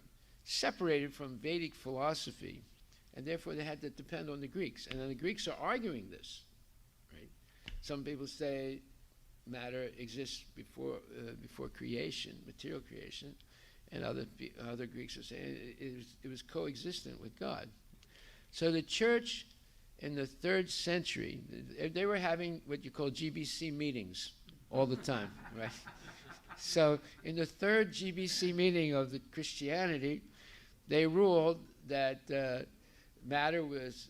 S2: separated from Vedic philosophy, and therefore they had to depend on the Greeks. And then the Greeks are arguing this, right? Some people say matter exists before creation, material creation, and other Greeks are saying it was coexistent with God. So the church in the 3rd century, they were having what you call GBC meetings all the time, right? So in the 3rd GBC meeting of the Christianity, they ruled that matter was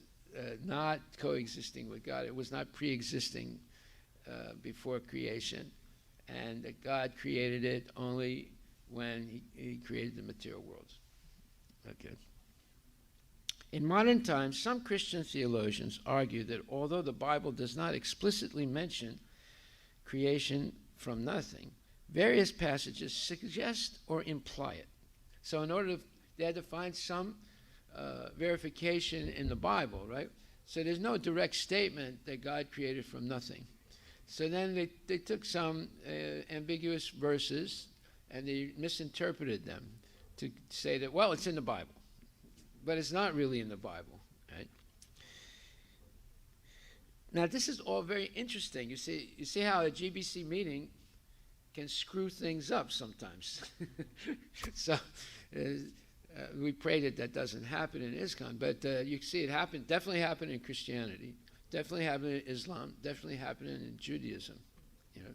S2: not coexisting with God. It was not pre-existing before creation, and that God created it only when he created the material world. Okay. In modern times, some Christian theologians argue that although the Bible does not explicitly mention creation from nothing, various passages suggest or imply it. So they had to find some verification in the Bible, right? So there's no direct statement that God created from nothing. So then they took some ambiguous verses and they misinterpreted them to say that, well, it's in the Bible. But it's not really in the Bible, right? Now, this is all very interesting. You see how a GBC meeting can screw things up sometimes. So we pray that doesn't happen in ISKCON, but you see it definitely happened in Christianity, definitely happened in Islam, definitely happened in Judaism. You know.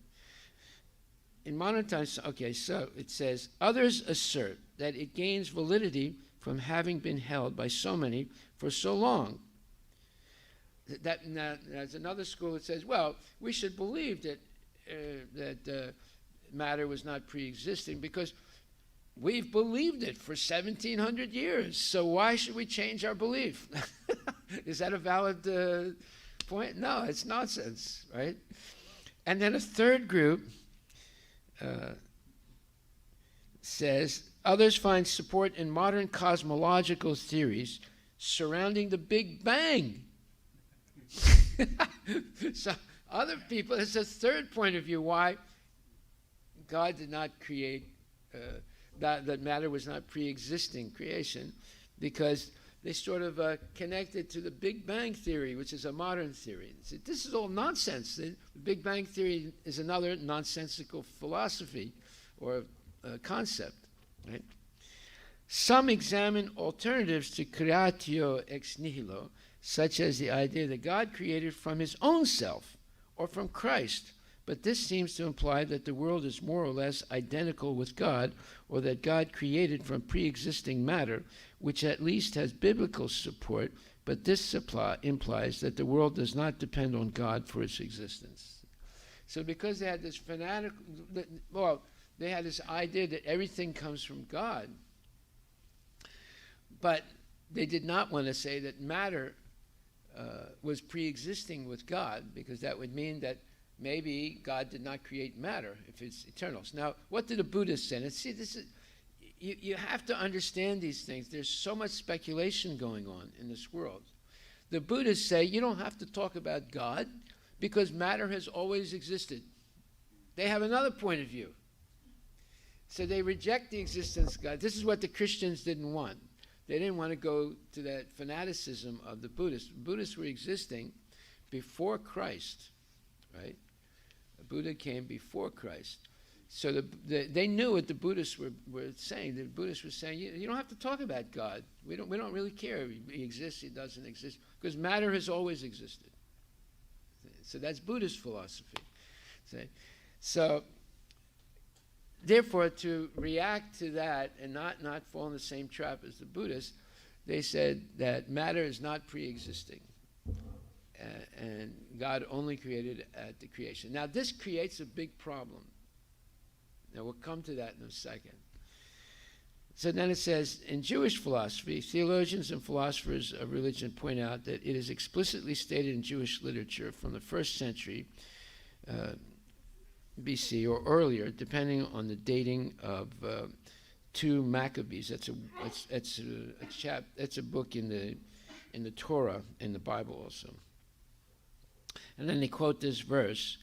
S2: In modern times, okay, so it says, others assert that it gains validity from having been held by so many for so long. There's another school that says, well, we should believe that matter was not pre-existing because we've believed it for 1,700 years. So why should we change our belief? Is that a valid point? No, it's nonsense, right? And then a third group says Others find support in modern cosmological theories surrounding the Big Bang. So other people, it's a third point of view why God did not create, that matter was not pre-existing creation, because they sort of connected to the Big Bang theory, which is a modern theory. This is all nonsense. The Big Bang theory is another nonsensical philosophy or concept. Right? Some examine alternatives to creatio ex nihilo, such as the idea that God created from his own self or from Christ, but this seems to imply that the world is more or less identical with God, or that God created from pre-existing matter, which at least has biblical support, but this implies that the world does not depend on God for its existence. So because they had this fanatical, they had this idea that everything comes from God, but they did not want to say that matter was pre-existing with God, because that would mean that maybe God did not create matter if it's eternal. Now, what did the Buddhists say? And see, this is, you have to understand these things. There's so much speculation going on in this world. The Buddhists say you don't have to talk about God because matter has always existed. They have another point of view. So they reject the existence of God. This is what the Christians didn't want. They didn't want to go to that fanaticism of the Buddhists. Buddhists were existing before Christ, right? The Buddha came before Christ. So they knew what the Buddhists were saying. The Buddhists were saying, you don't have to talk about God. We don't really care if he exists, he doesn't exist, because matter has always existed. So that's Buddhist philosophy. So therefore, to react to that and not fall in the same trap as the Buddhists, they said that matter is not pre-existing. And God only created at the creation. Now, this creates a big problem. Now, we'll come to that in a second. So then it says, in Jewish philosophy, theologians and philosophers of religion point out that it is explicitly stated in Jewish literature from the 1st century BC or earlier, depending on the dating of 2 Maccabees. That's a book in the Torah, in the Bible also. And then they quote this verse,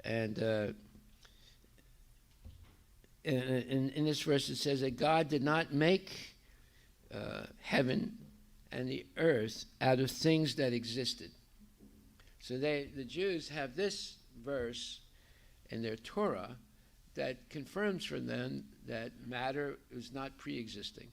S2: and in this verse it says that God did not make heaven and the earth out of things that existed. So the Jews have this verse in their Torah that confirms for them that matter is not pre-existing.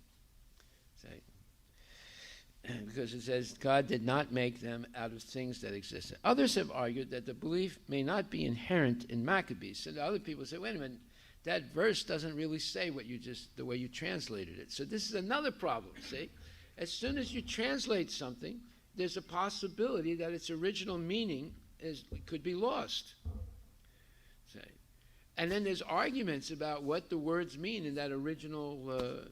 S2: Because it says God did not make them out of things that existed. Others have argued that the belief may not be inherent in Maccabees. So the other people say, wait a minute, that verse doesn't really say the way you translated it. So this is another problem, see? As soon as you translate something, there's a possibility that its original meaning could be lost. And then there's arguments about what the words mean in that original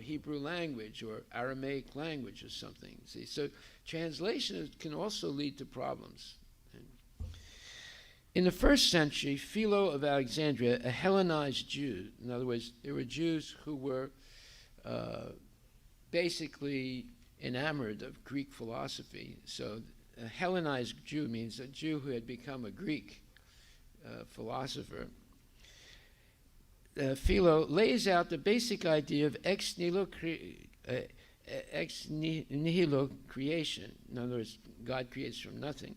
S2: Hebrew language or Aramaic language or something. See, so translation can also lead to problems. In the 1st century, Philo of Alexandria, a Hellenized Jew, in other words, there were Jews who were basically enamored of Greek philosophy. So a Hellenized Jew means a Jew who had become a Greek philosopher. Philo lays out the basic idea of ex nihilo creation. In other words, God creates from nothing.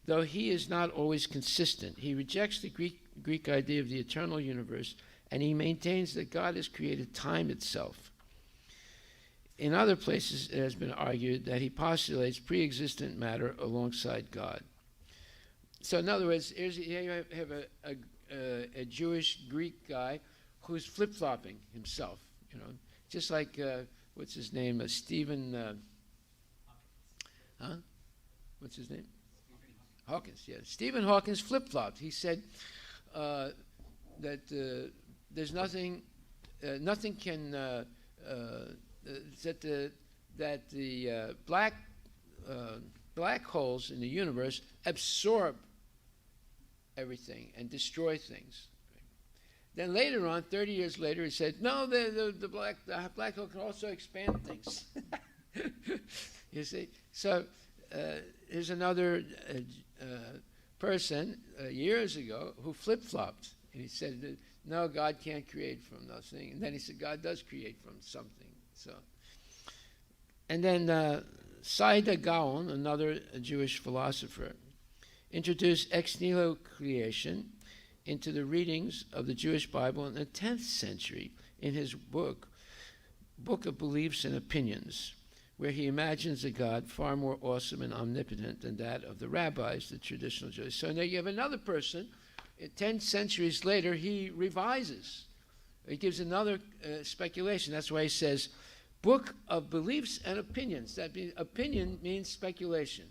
S2: Though he is not always consistent, he rejects the Greek idea of the eternal universe, and he maintains that God has created time itself. In other places, it has been argued that he postulates pre-existent matter alongside God. So in other words, here you have a Jewish Greek guy who's flip-flopping himself, just like, what's his name, Stephen, what's his name? Hawkins, yeah. Stephen Hawkins flip-flopped. He said that there's nothing can, that the black holes in the universe absorb everything and destroy things. Then later on, 30 years later, he said, no, the black hole can also expand things. You see? So here's another person years ago who flip-flopped. And he said, no, God can't create from nothing. And then he said, God does create from something. So, and then Saida Gaon, another Jewish philosopher, introduced ex nihilo creation into the readings of the Jewish Bible in the 10th century in his book of Beliefs and Opinions, where he imagines a God far more awesome and omnipotent than that of the rabbis, the traditional Jews. So now you have another person, 10 centuries later, he revises. He gives another speculation. That's why he says, Book of Beliefs and Opinions. That means, opinion means speculation.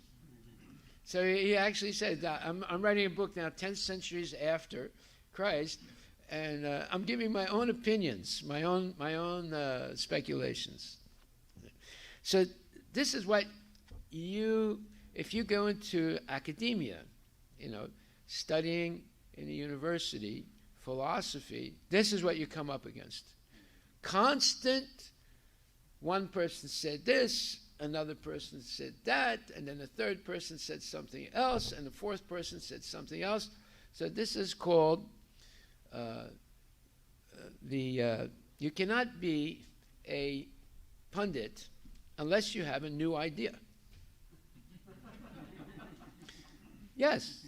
S2: So he actually said, I'm writing a book now 10 centuries after Christ, and I'm giving my own opinions, my own speculations. So this is what if you go into academia, studying in a university, philosophy, this is what you come up against. Constant, one person said this, another person said that, and then the third person said something else, and the fourth person said something else. So this is called you cannot be a pundit unless you have a new idea. Yes,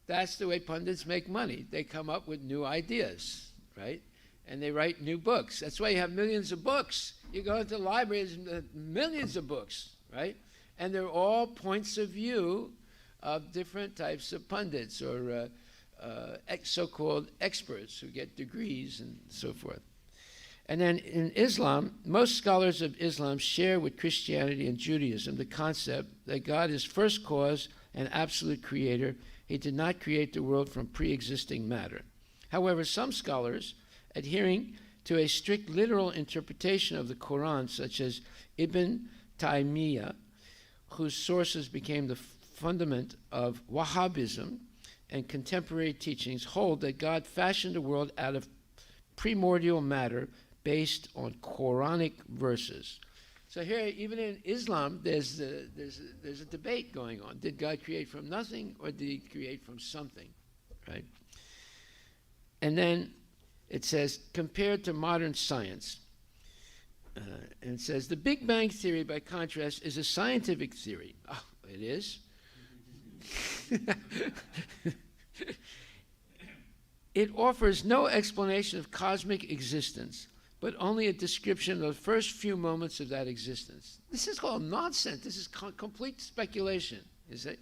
S2: that's the way pundits make money. They come up with new ideas, right? And they write new books. That's why you have millions of books. You go into libraries, millions of books, right? And they're all points of view of different types of pundits or so-called experts who get degrees and so forth. And then in Islam, most scholars of Islam share with Christianity and Judaism the concept that God is first cause and absolute creator. He did not create the world from pre-existing matter. However, some scholars, adhering to a strict literal interpretation of the Quran, such as Ibn Taymiyyah, whose sources became the fundament of Wahhabism and contemporary teachings, hold that God fashioned the world out of primordial matter based on Quranic verses. So here, even in Islam, there's a debate going on. Did God create from nothing, or did he create from something, right? And then it says, compared to modern science, and it says, the Big Bang Theory, by contrast, is a scientific theory. Oh, it is? It offers no explanation of cosmic existence, but only a description of the first few moments of that existence. This is called nonsense. This is complete speculation, you see?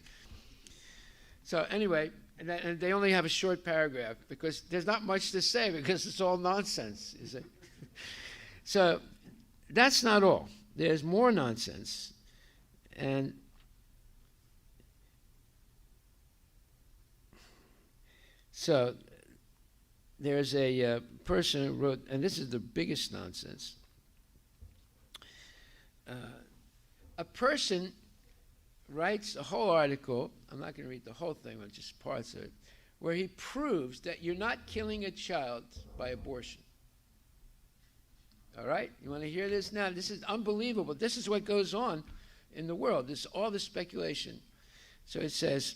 S2: So anyway, and they only have a short paragraph because there's not much to say because it's all nonsense, you see? So that's not all. There's more nonsense. And so there's a person who wrote, and this is the biggest nonsense. A person writes a whole article, I'm not going to read the whole thing, but just parts of it, where he proves that you're not killing a child by abortion. All right? You want to hear this now? This is unbelievable. This is what goes on in the world. This is all the speculation. So it says,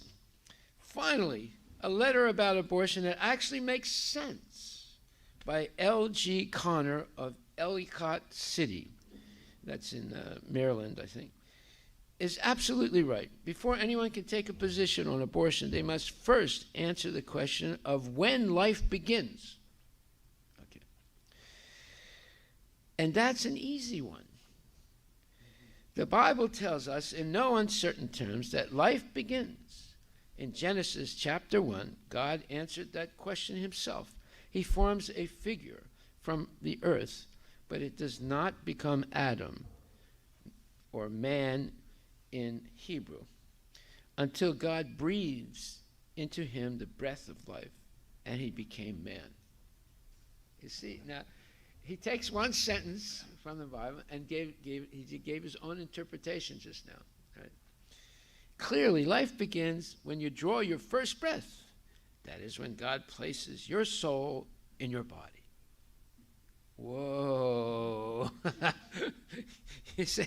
S2: finally, a letter about abortion that actually makes sense by L.G. Connor of Ellicott City. That's in Maryland, I think. Is absolutely right. Before anyone can take a position on abortion, they must first answer the question of when life begins. Okay. And that's an easy one. The Bible tells us in no uncertain terms that life begins. In Genesis chapter 1, God answered that question himself. He forms a figure from the earth, but it does not become Adam or man in Hebrew until God breathes into him the breath of life, and he became man. You see, now he takes one sentence from the Bible and he gave his own interpretation just now. Right? Clearly, life begins when you draw your first breath. That is when God places your soul in your body. Whoa. You see,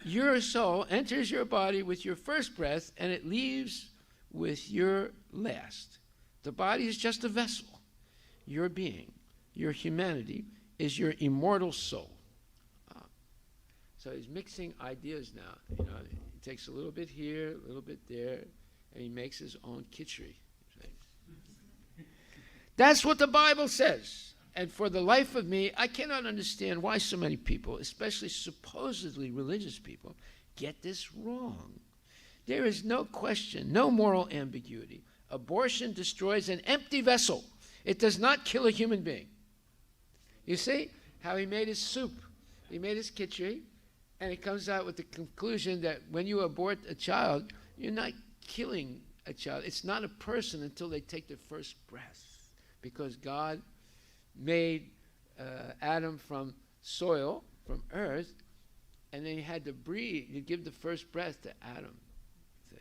S2: your soul enters your body with your first breath, and it leaves with your last. The body is just a vessel. Your being, your humanity, is your immortal soul. So he's mixing ideas now. You know, he takes a little bit here, a little bit there, and he makes his own kitchery. That's what the Bible says. And for the life of me, I cannot understand why so many people, especially supposedly religious people, get this wrong. There is no question, no moral ambiguity. Abortion destroys an empty vessel. It does not kill a human being. You see how he made his soup. He made his kitchery, and it comes out with the conclusion that when you abort a child, you're not killing a child. It's not a person until they take their first breath, because God made Adam from soil, from earth, and then he had to breathe, you give the first breath to Adam. See?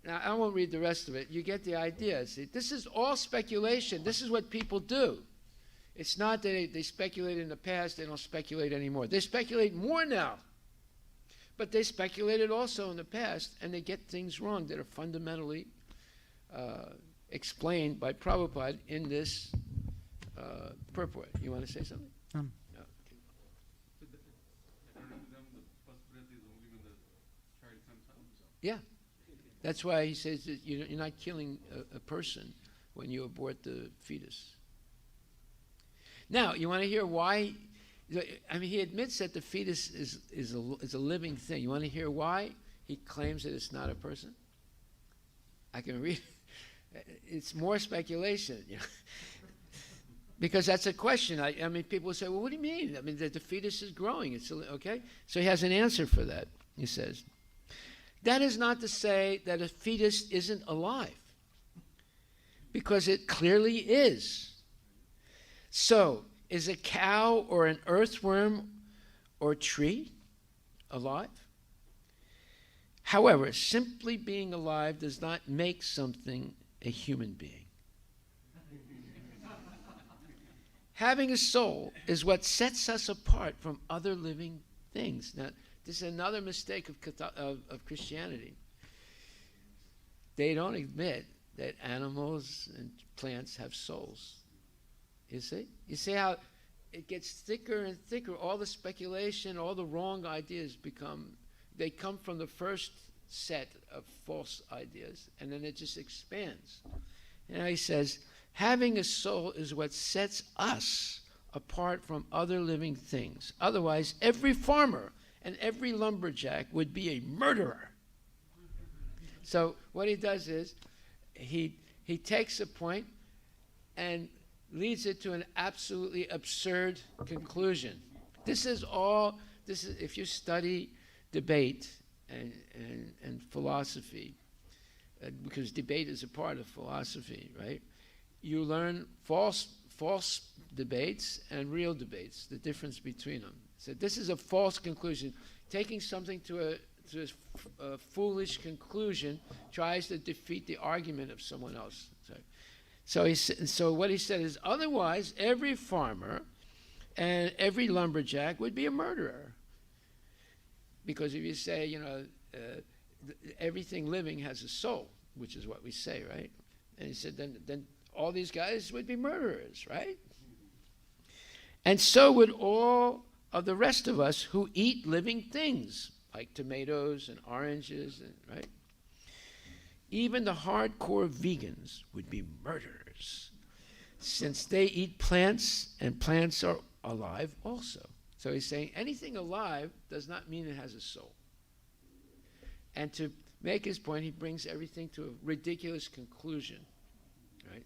S2: Now, I won't read the rest of it. You get the idea. See, this is all speculation. This is what people do. It's not that they speculate in the past, they don't speculate anymore. They speculate more now. But they speculated also in the past, and they get things wrong that are fundamentally explained by Prabhupada in this purport. You want to say something? No. Okay.
S5: So according to them, the first breath is only when the child comes out.
S2: Yeah. That's why he says that you're not killing a person when you abort the fetus. Now, you want to hear why? I mean, he admits that the fetus is a living thing. You want to hear why he claims that it's not a person? I can read. It's more speculation, you know. Because that's a question. I mean, people say, well, what do you mean? I mean, the fetus is growing. It's okay? So he has an answer for that. He says, that is not to say that a fetus isn't alive, because it clearly is. So, is a cow or an earthworm or tree alive? However, simply being alive does not make something a human being. Having a soul is what sets us apart from other living things. Now, this is another mistake of Christianity. They don't admit that animals and plants have souls. You see? You see how it gets thicker and thicker. All the speculation, all the wrong ideas they come from the first set of false ideas, and then it just expands. And he says, having a soul is what sets us apart from other living things. Otherwise, every farmer and every lumberjack would be a murderer. So what he does is he takes a point and leads it to an absolutely absurd conclusion. This is if you study debate and philosophy, because debate is a part of philosophy, right? You learn false debates and real debates, the difference between them. So this is a false conclusion. Taking something to a foolish conclusion tries to defeat the argument of someone else. So what he said is, otherwise, every farmer and every lumberjack would be a murderer. Because if you say, everything living has a soul, which is what we say, right? And he said, then all these guys would be murderers, right? And so would all of the rest of us who eat living things, like tomatoes and oranges, right? Even the hardcore vegans would be murderers, since they eat plants, and plants are alive also. So he's saying anything alive does not mean it has a soul. And to make his point, he brings everything to a ridiculous conclusion, right?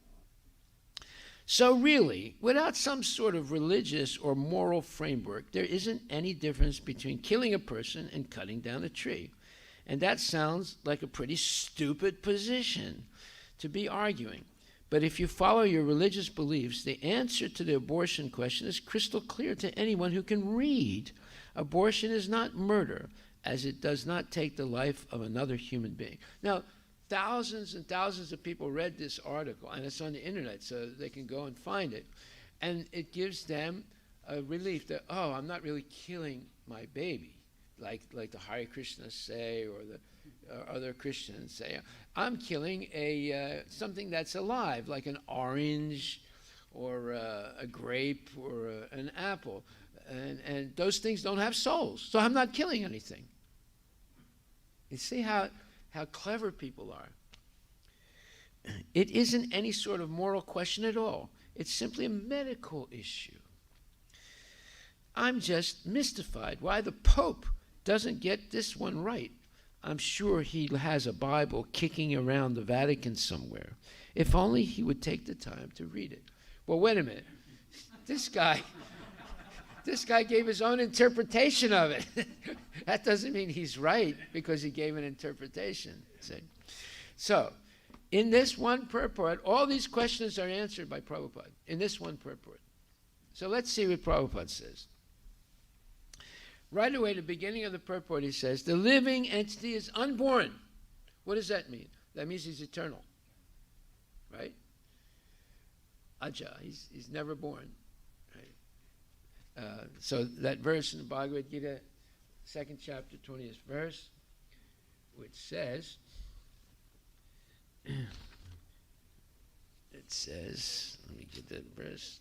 S2: So really, without some sort of religious or moral framework, there isn't any difference between killing a person and cutting down a tree. And that sounds like a pretty stupid position to be arguing. But if you follow your religious beliefs, the answer to the abortion question is crystal clear to anyone who can read. Abortion is not murder, as it does not take the life of another human being. Now, thousands and thousands of people read this article, and it's on the internet, so they can go and find it. And it gives them a relief that, oh, I'm not really killing my baby, like the Hare Krishna say, or the other Christians say. I'm killing something that's alive, like an orange, or a grape, or an apple. And those things don't have souls, so I'm not killing anything. You see how clever people are. It isn't any sort of moral question at all. It's simply a medical issue. I'm just mystified why the Pope doesn't get this one right. I'm sure he has a Bible kicking around the Vatican somewhere. If only he would take the time to read it. Well, wait a minute. This guy gave his own interpretation of it. That doesn't mean he's right because he gave an interpretation. See? So, in this one purport, all these questions are answered by Prabhupada, in this one purport. So let's see what Prabhupada says. Right away, at the beginning of the purport, he says, the living entity is unborn. What does that mean? That means he's eternal. Right? Aja, he's never born. Right? So that verse in the Bhagavad Gita, 2nd chapter, 20th verse, which says, let me get that verse.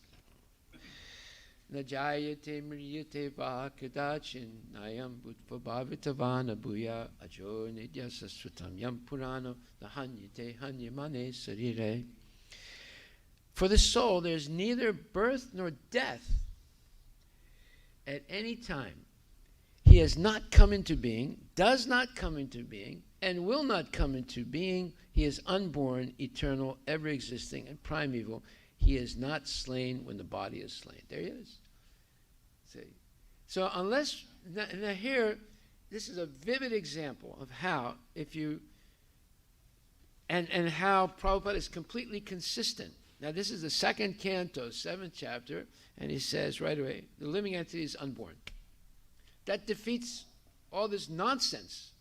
S2: Najayate mriyate va kadachin nayam bhutva bhavitavana bhuya ajo nidya sasvatam yam purano nahanyate hanyamane sarire. For the soul there is neither birth nor death at any time. He has not come into being, does not come into being, and will not come into being. He is unborn, eternal, ever existing, and primeval. He is not slain when the body is slain. There he is. See? So unless, now here, this is a vivid example of how, if you, and how Prabhupada is completely consistent. Now this is the 2nd canto, 7th chapter, and he says right away, the living entity is unborn. That defeats all this nonsense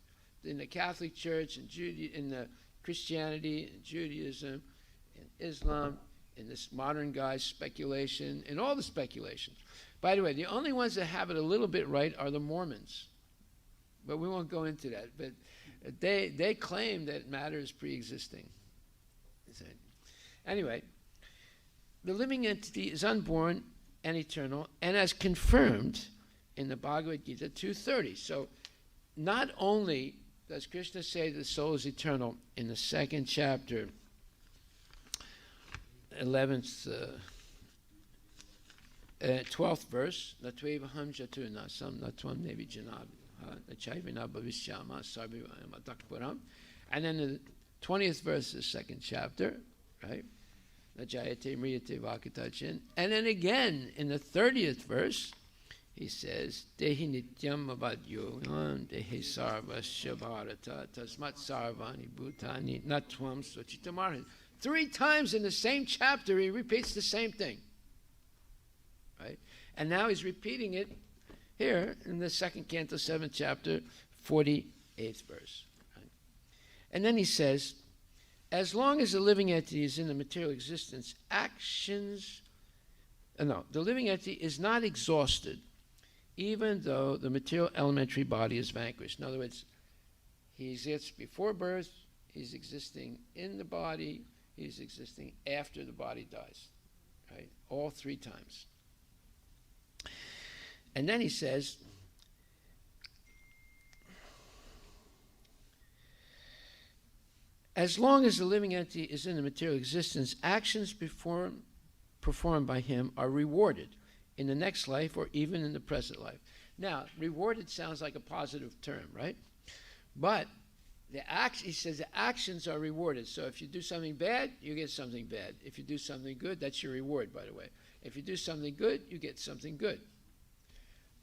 S2: in the Catholic Church, and in the Christianity, and Judaism, and Islam, in this modern guy's speculation, in all the speculations. By the way, the only ones that have it a little bit right are the Mormons. But we won't go into that. But they claim that matter is pre-existing. Anyway, the living entity is unborn and eternal, and as confirmed in the Bhagavad Gita 2:30. So not only does Krishna say the soul is eternal in the 2nd chapter, 12th verse, Natvevaham jatunasam natvam nevi janab nachayvina bhavishyama sarvivamatakparam. And then the 20th verse is 2nd chapter, right? Najayate mriyate vakitachin. And then again in the 30th verse, he says, Dehi nityam avadyogan dehi sarvasya bharata tasmat sarvani bhutani natvam swachitamarhan. 3 times in the same chapter, he repeats the same thing. Right? And now he's repeating it here in the 2nd canto, 7th chapter, 48th verse. Right? And then he says, as long as the living entity is in the material existence, the living entity is not exhausted, even though the material elementary body is vanquished. In other words, he exists before birth, he's existing in the body, he's existing after the body dies, right? All 3 times. And then he says, as long as the living entity is in the material existence, actions performed by him are rewarded in the next life or even in the present life. Now, rewarded sounds like a positive term, right? But he says the actions are rewarded. So if you do something bad, you get something bad. If you do something good, that's your reward, by the way. If you do something good, you get something good.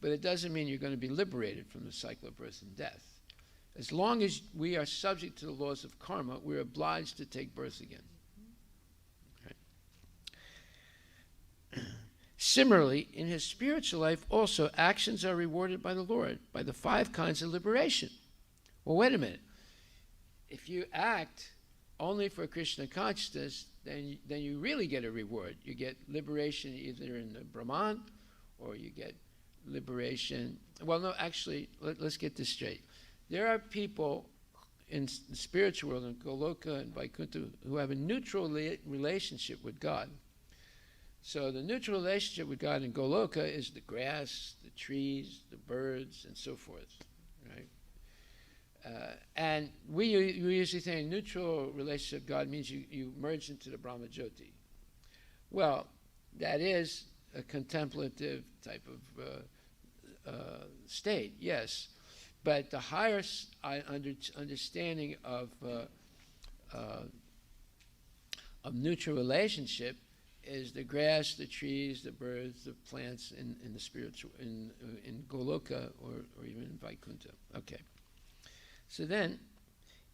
S2: But it doesn't mean you're going to be liberated from the cycle of birth and death. As long as we are subject to the laws of karma, we're obliged to take birth again. Okay. Similarly, in his spiritual life also, actions are rewarded by the Lord, by the 5 kinds of liberation. Well, wait a minute. if you act only for Krishna consciousness, then you really get a reward. You get liberation either in the Brahman, or you get liberation. Well, no, actually, let's get this straight. There are people in the spiritual world, in Goloka and Vaikuntha, who have a neutral relationship with God. So the neutral relationship with God in Goloka is the grass, the trees, the birds, and so forth, right? And we usually think a neutral relationship with God means you merge into the Brahma Jyoti. Well, that is a contemplative type of state, yes. But the higher understanding of neutral relationship is the grass, the trees, the birds, the plants in the spiritual, in Goloka or even in Vaikuntha. Okay. So then,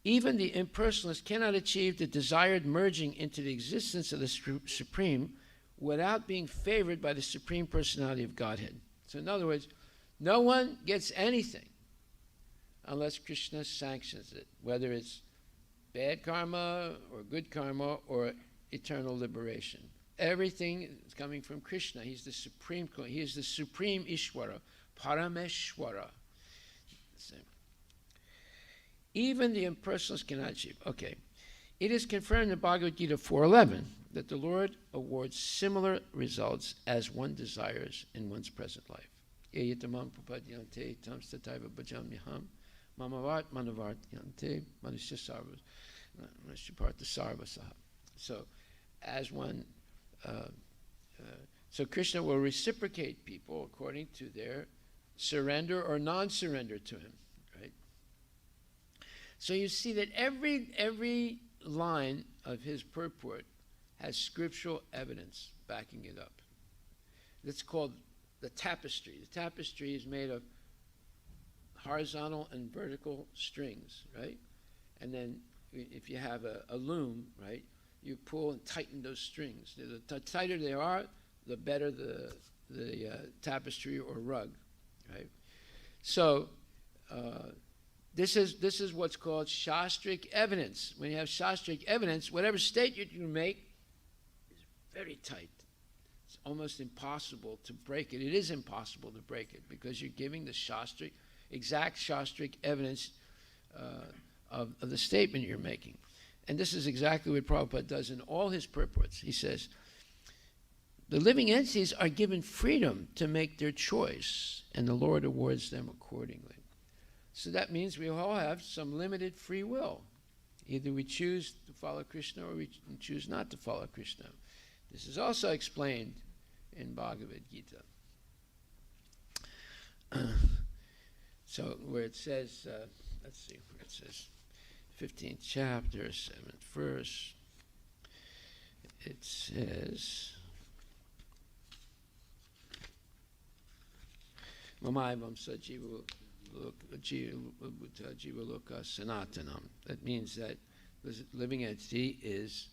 S2: even the impersonalist cannot achieve the desired merging into the existence of the Supreme without being favored by the Supreme Personality of Godhead. So in other words, no one gets anything unless Krishna sanctions it, whether it's bad karma or good karma or eternal liberation. Everything is coming from Krishna. He's the Supreme. He is the Supreme Ishvara, Parameshwara. Even the impersonalists cannot achieve. Okay. It is confirmed in Bhagavad Gita 4.11 that the Lord awards similar results as one desires in one's present life. Eyatamam prapadyante tam stataiva bhajamyaham mamavart manavartyante manusya sarvas manusyapartha sarvasaha. So, as one, so Krishna will reciprocate people according to their surrender or non-surrender to him, right? So you see that every line of his purport has scriptural evidence backing it up. That's called the tapestry. The tapestry is made of horizontal and vertical strings, right? And then if you have a loom, right, you pull and tighten those strings. The tighter they are, the better the tapestry or rug, right? So this is what's called shastric evidence. When you have shastric evidence, whatever statement you make is very tight. It's almost impossible to break it. It is impossible to break it because you're giving the exact shastric evidence of the statement you're making. And this is exactly what Prabhupada does in all his purports. He says, the living entities are given freedom to make their choice, and the Lord awards them accordingly. So that means we all have some limited free will. Either we choose to follow Krishna or we choose not to follow Krishna. This is also explained in Bhagavad Gita. So where it says, let's see where it says, 15th chapter, 7th verse, it says, Mamaivam sajiva loka sanatanam. That means that the living entity is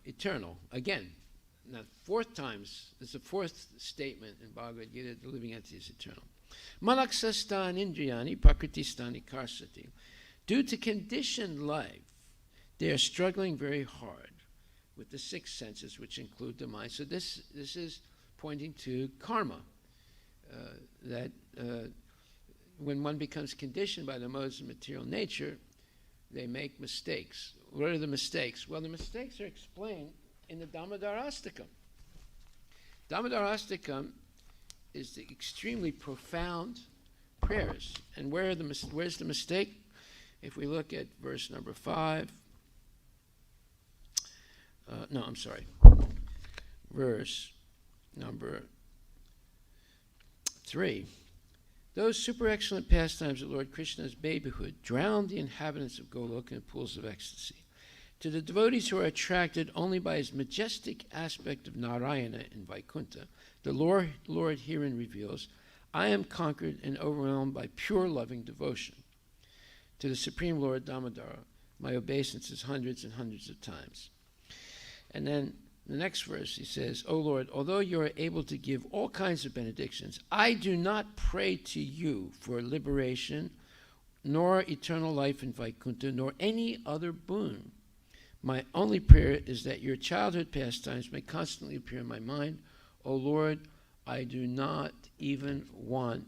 S2: eternal. Again, now fourth times, there's a fourth statement in Bhagavad Gita, the living entity is eternal. Malaksastan indriyani prakritistani karsati. Due to conditioned life, they are struggling very hard with the six senses, which include the mind. So this is pointing to karma, that when one becomes conditioned by the modes of material nature, they make mistakes. What are the mistakes? Well, the mistakes are explained in the Damodarastakam. Damodarastakam is the extremely profound prayers. And where's the mistake? If we look at verse number 5, verse number 3. Those super excellent pastimes of Lord Krishna's babyhood drowned the inhabitants of Goloka in pools of ecstasy. To the devotees who are attracted only by his majestic aspect of Narayana in Vaikuntha, the Lord herein reveals, I am conquered and overwhelmed by pure loving devotion. To the Supreme Lord Damodara, my obeisance is hundreds and hundreds of times. And then the next verse, he says, O Lord, although you are able to give all kinds of benedictions, I do not pray to you for liberation, nor eternal life in Vaikuntha, nor any other boon. My only prayer is that your childhood pastimes may constantly appear in my mind. O Lord, I do not even want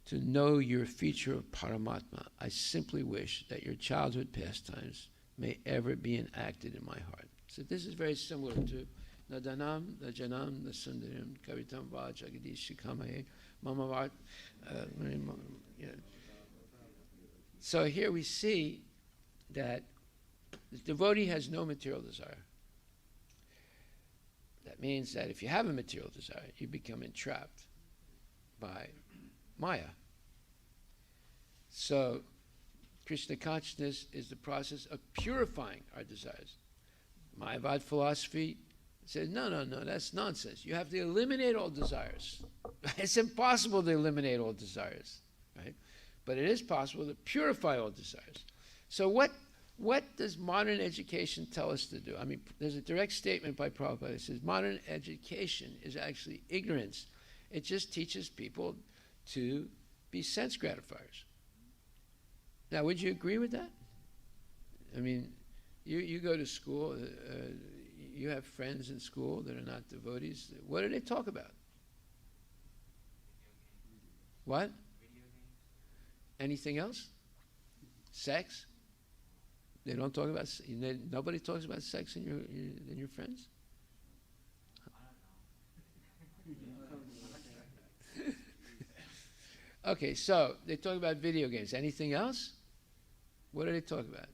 S2: to know your feature of Paramatma. I simply wish that your childhood pastimes may ever be enacted in my heart. So this is very similar to Nadanam, Najanam, Nasundaram, Kavitam Va, Jagadish, Shikamaye, Mamavat. So here we see that the devotee has no material desire. That means that if you have a material desire, you become entrapped by Maya. So Krishna consciousness is the process of purifying our desires. Mayavad philosophy says, no, that's nonsense. You have to eliminate all desires. It's impossible to eliminate all desires, right? But it is possible to purify all desires. So what does modern education tell us to do? I mean, there's a direct statement by Prabhupada that says modern education is actually ignorance. It just teaches people to be sense gratifiers. Now, would you agree with that? I mean, you go to school, you have friends in school that are not devotees. What do they talk about? What? Anything else? Sex? They don't talk about. Nobody talks about sex in your friends. Okay, so they talk about video games. Anything else? What do they talk about?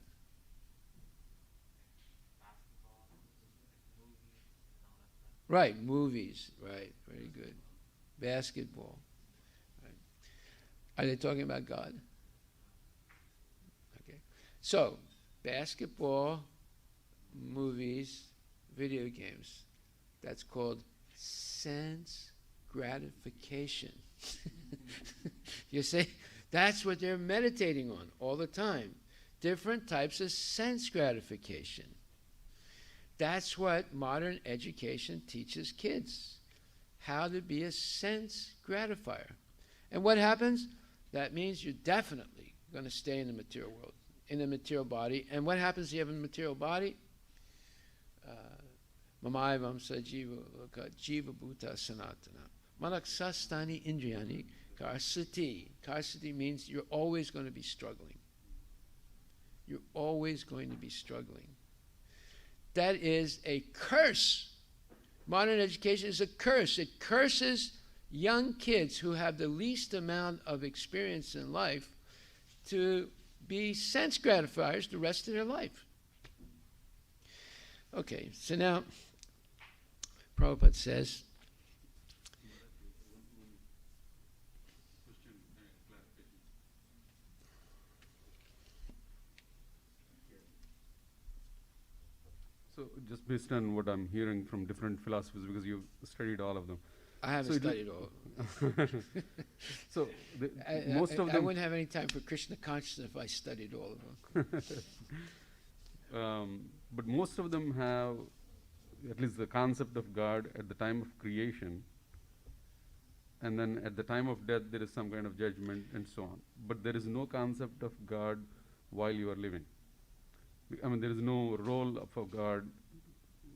S2: Right, movies. Right, very good. Basketball. Right. Are they talking about God? Okay, so basketball, movies, video games. That's called sense gratification. You see, that's what they're meditating on all the time. Different types of sense gratification. That's what modern education teaches kids, how to be a sense gratifier. And what happens? That means you're definitely going to stay in the material world, in the material body. And what happens if you have a material body? Mamaivam sa jiva bhuta sanatana. Malaksastani indriyani karsati. Karsati means you're always going to be struggling. You're always going to be struggling. That is a curse. Modern education is a curse. It curses young kids who have the least amount of experience in life to be sense gratifiers the rest of their life. Okay, so now Prabhupada says,
S5: So just based on what I'm hearing from different philosophers, because you've studied all of them.
S2: I haven't studied all of them.
S5: So most of them...
S2: I wouldn't have any time for Krishna consciousness if I studied all of them.
S5: But most of them have at least the concept of God at the time of creation, and then at the time of death there is some kind of judgment and so on. But there is no concept of God while you are living. I mean, there is no role of a God,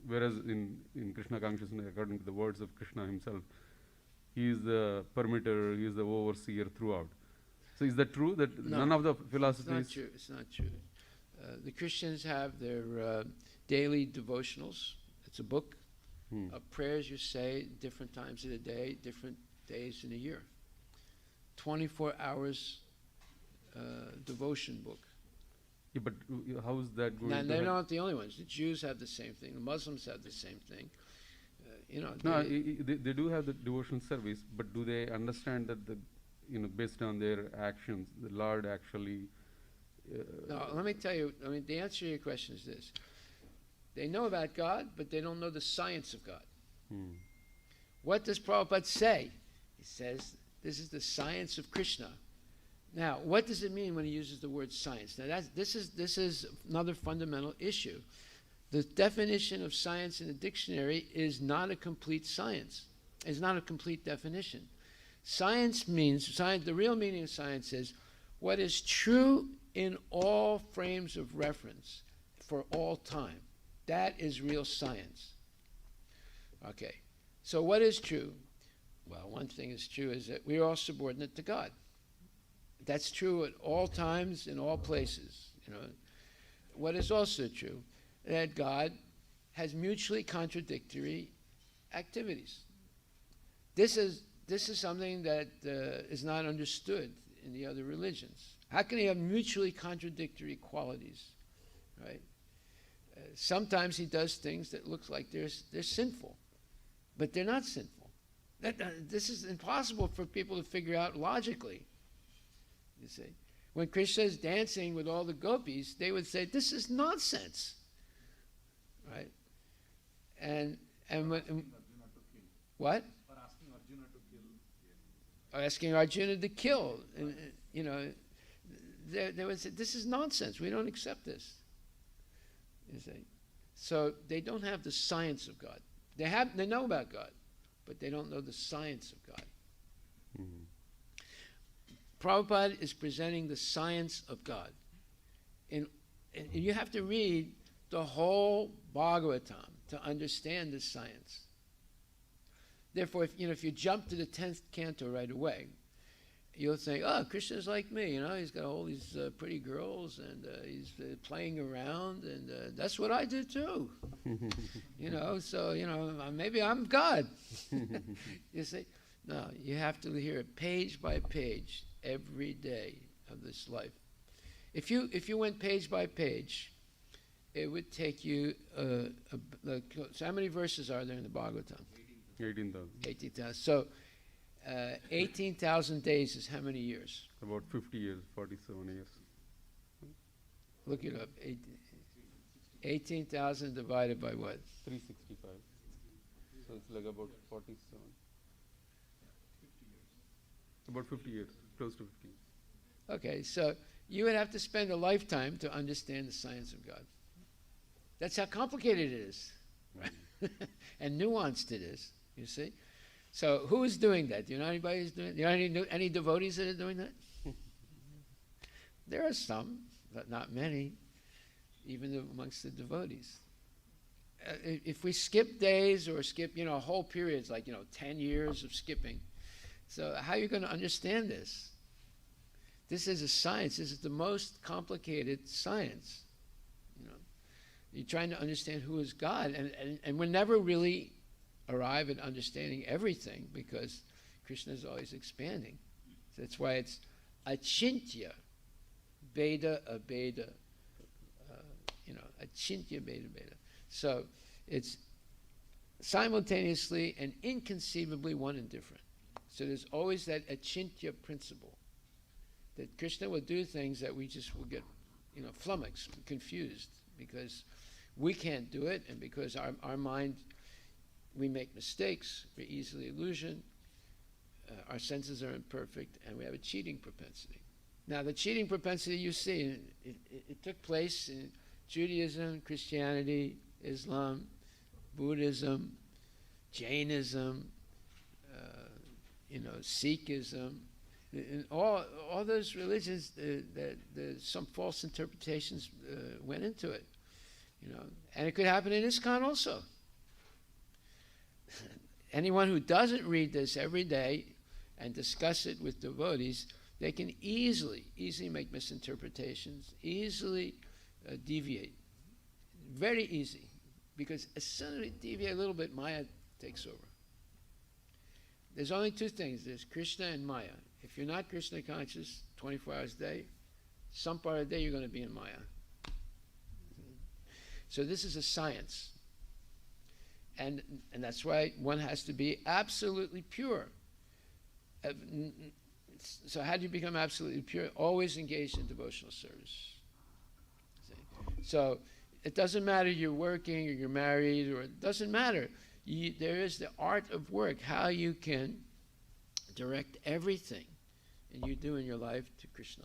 S5: whereas in Krishna consciousness, according to the words of Krishna himself, he is the permitter, he is the overseer throughout. So is that true, that none of the philosophies...
S2: It's not true. The Christians have their daily devotionals. It's a book of prayers you say different times of the day, different days in a year. 24 hours devotion book.
S5: Yeah, but how is that going
S2: Now,
S5: to
S2: they're
S5: help?
S2: not the only ones. The Jews have the same thing. The Muslims have the same thing.
S5: No, they do have the devotional service, but do they understand that based on their actions, the Lord actually...
S2: No, let me tell you, the answer to your question is this. They know about God, but they don't know the science of God. What does Prabhupada say? He says, this is the science of Krishna. Now, what does it mean when he uses the word science? Now, this is another fundamental issue. The definition of science in the dictionary is not a complete science. It's not a complete definition. Science means, the real meaning of science is what is true in all frames of reference for all time. That is real science. Okay, so what is true? Well, one thing is true is that we are all subordinate to God. That's true at all times, in all places. What is also true, that God has mutually contradictory activities. This is something that is not understood in the other religions. How can he have mutually contradictory qualities, right? Sometimes he does things that look like they're sinful, but they're not sinful. This is impossible for people to figure out logically, you see. When Krishna is dancing with all the gopis, they would say, this is nonsense, right? And what? Asking Arjuna to kill. And, they would say, this is nonsense. We don't accept this. You see? So they don't have the science of God. They know about God, but they don't know the science of God.
S5: Mm-hmm.
S2: Prabhupada is presenting the science of God. And you have to read the whole Bhagavatam to understand this science. Therefore, if you jump to the 10th canto right away, you'll think, oh, Krishna's like me, he's got all these pretty girls, and he's playing around, and that's what I do too. So, maybe I'm God. You see? No, you have to hear it page by page every day of this life. If you went page by page, it would take you, so how many verses are there in the Bhagavatam?
S5: 18,000.
S2: 18,000. So 18,000 days is how many years?
S5: About 50 years, 47 years.
S2: Look it up. 18,000 divided by what?
S5: 365. So it's like about 47. About 50 years, close to 50 years.
S2: Okay, so you would have to spend a lifetime to understand the science of God. That's how complicated it is, right? And nuanced it is, you see? So who is doing that? Do you know anybody who's doing it? Do you know any devotees that are doing that? There are some, but not many, even amongst the devotees. If we skip days or skip, whole periods, like, 10 years of skipping, so how are you going to understand this? This is a science. This is the most complicated science. You're trying to understand who is God, and we'll never really arrive at understanding everything because Krishna is always expanding. So that's why it's achintya, beta, abeda, achintya, beta, beta. So it's simultaneously and inconceivably one and different. So there's always that achintya principle, that Krishna will do things that we just will get, flummoxed, confused, because we can't do it, and because our mind, we make mistakes, we're easily illusioned, our senses are imperfect, and we have a cheating propensity. Now, the cheating propensity you see, it took place in Judaism, Christianity, Islam, Buddhism, Jainism, Sikhism, and all those religions, some false interpretations went into it, and it could happen in ISKCON also. Anyone who doesn't read this every day and discuss it with devotees, they can easily make misinterpretations, easily deviate. Very easy, because as soon as we deviate a little bit, Maya takes over. There's only two things. There's Krishna and Maya. If you're not Krishna conscious 24 hours a day, some part of the day you're going to be in Maya. So this is a science. And that's why one has to be absolutely pure. So how do you become absolutely pure? Always engaged in devotional service. So it doesn't matter you're working or you're married, or it doesn't matter. There is the art of work, how you can direct everything and you do in your life to Krishna.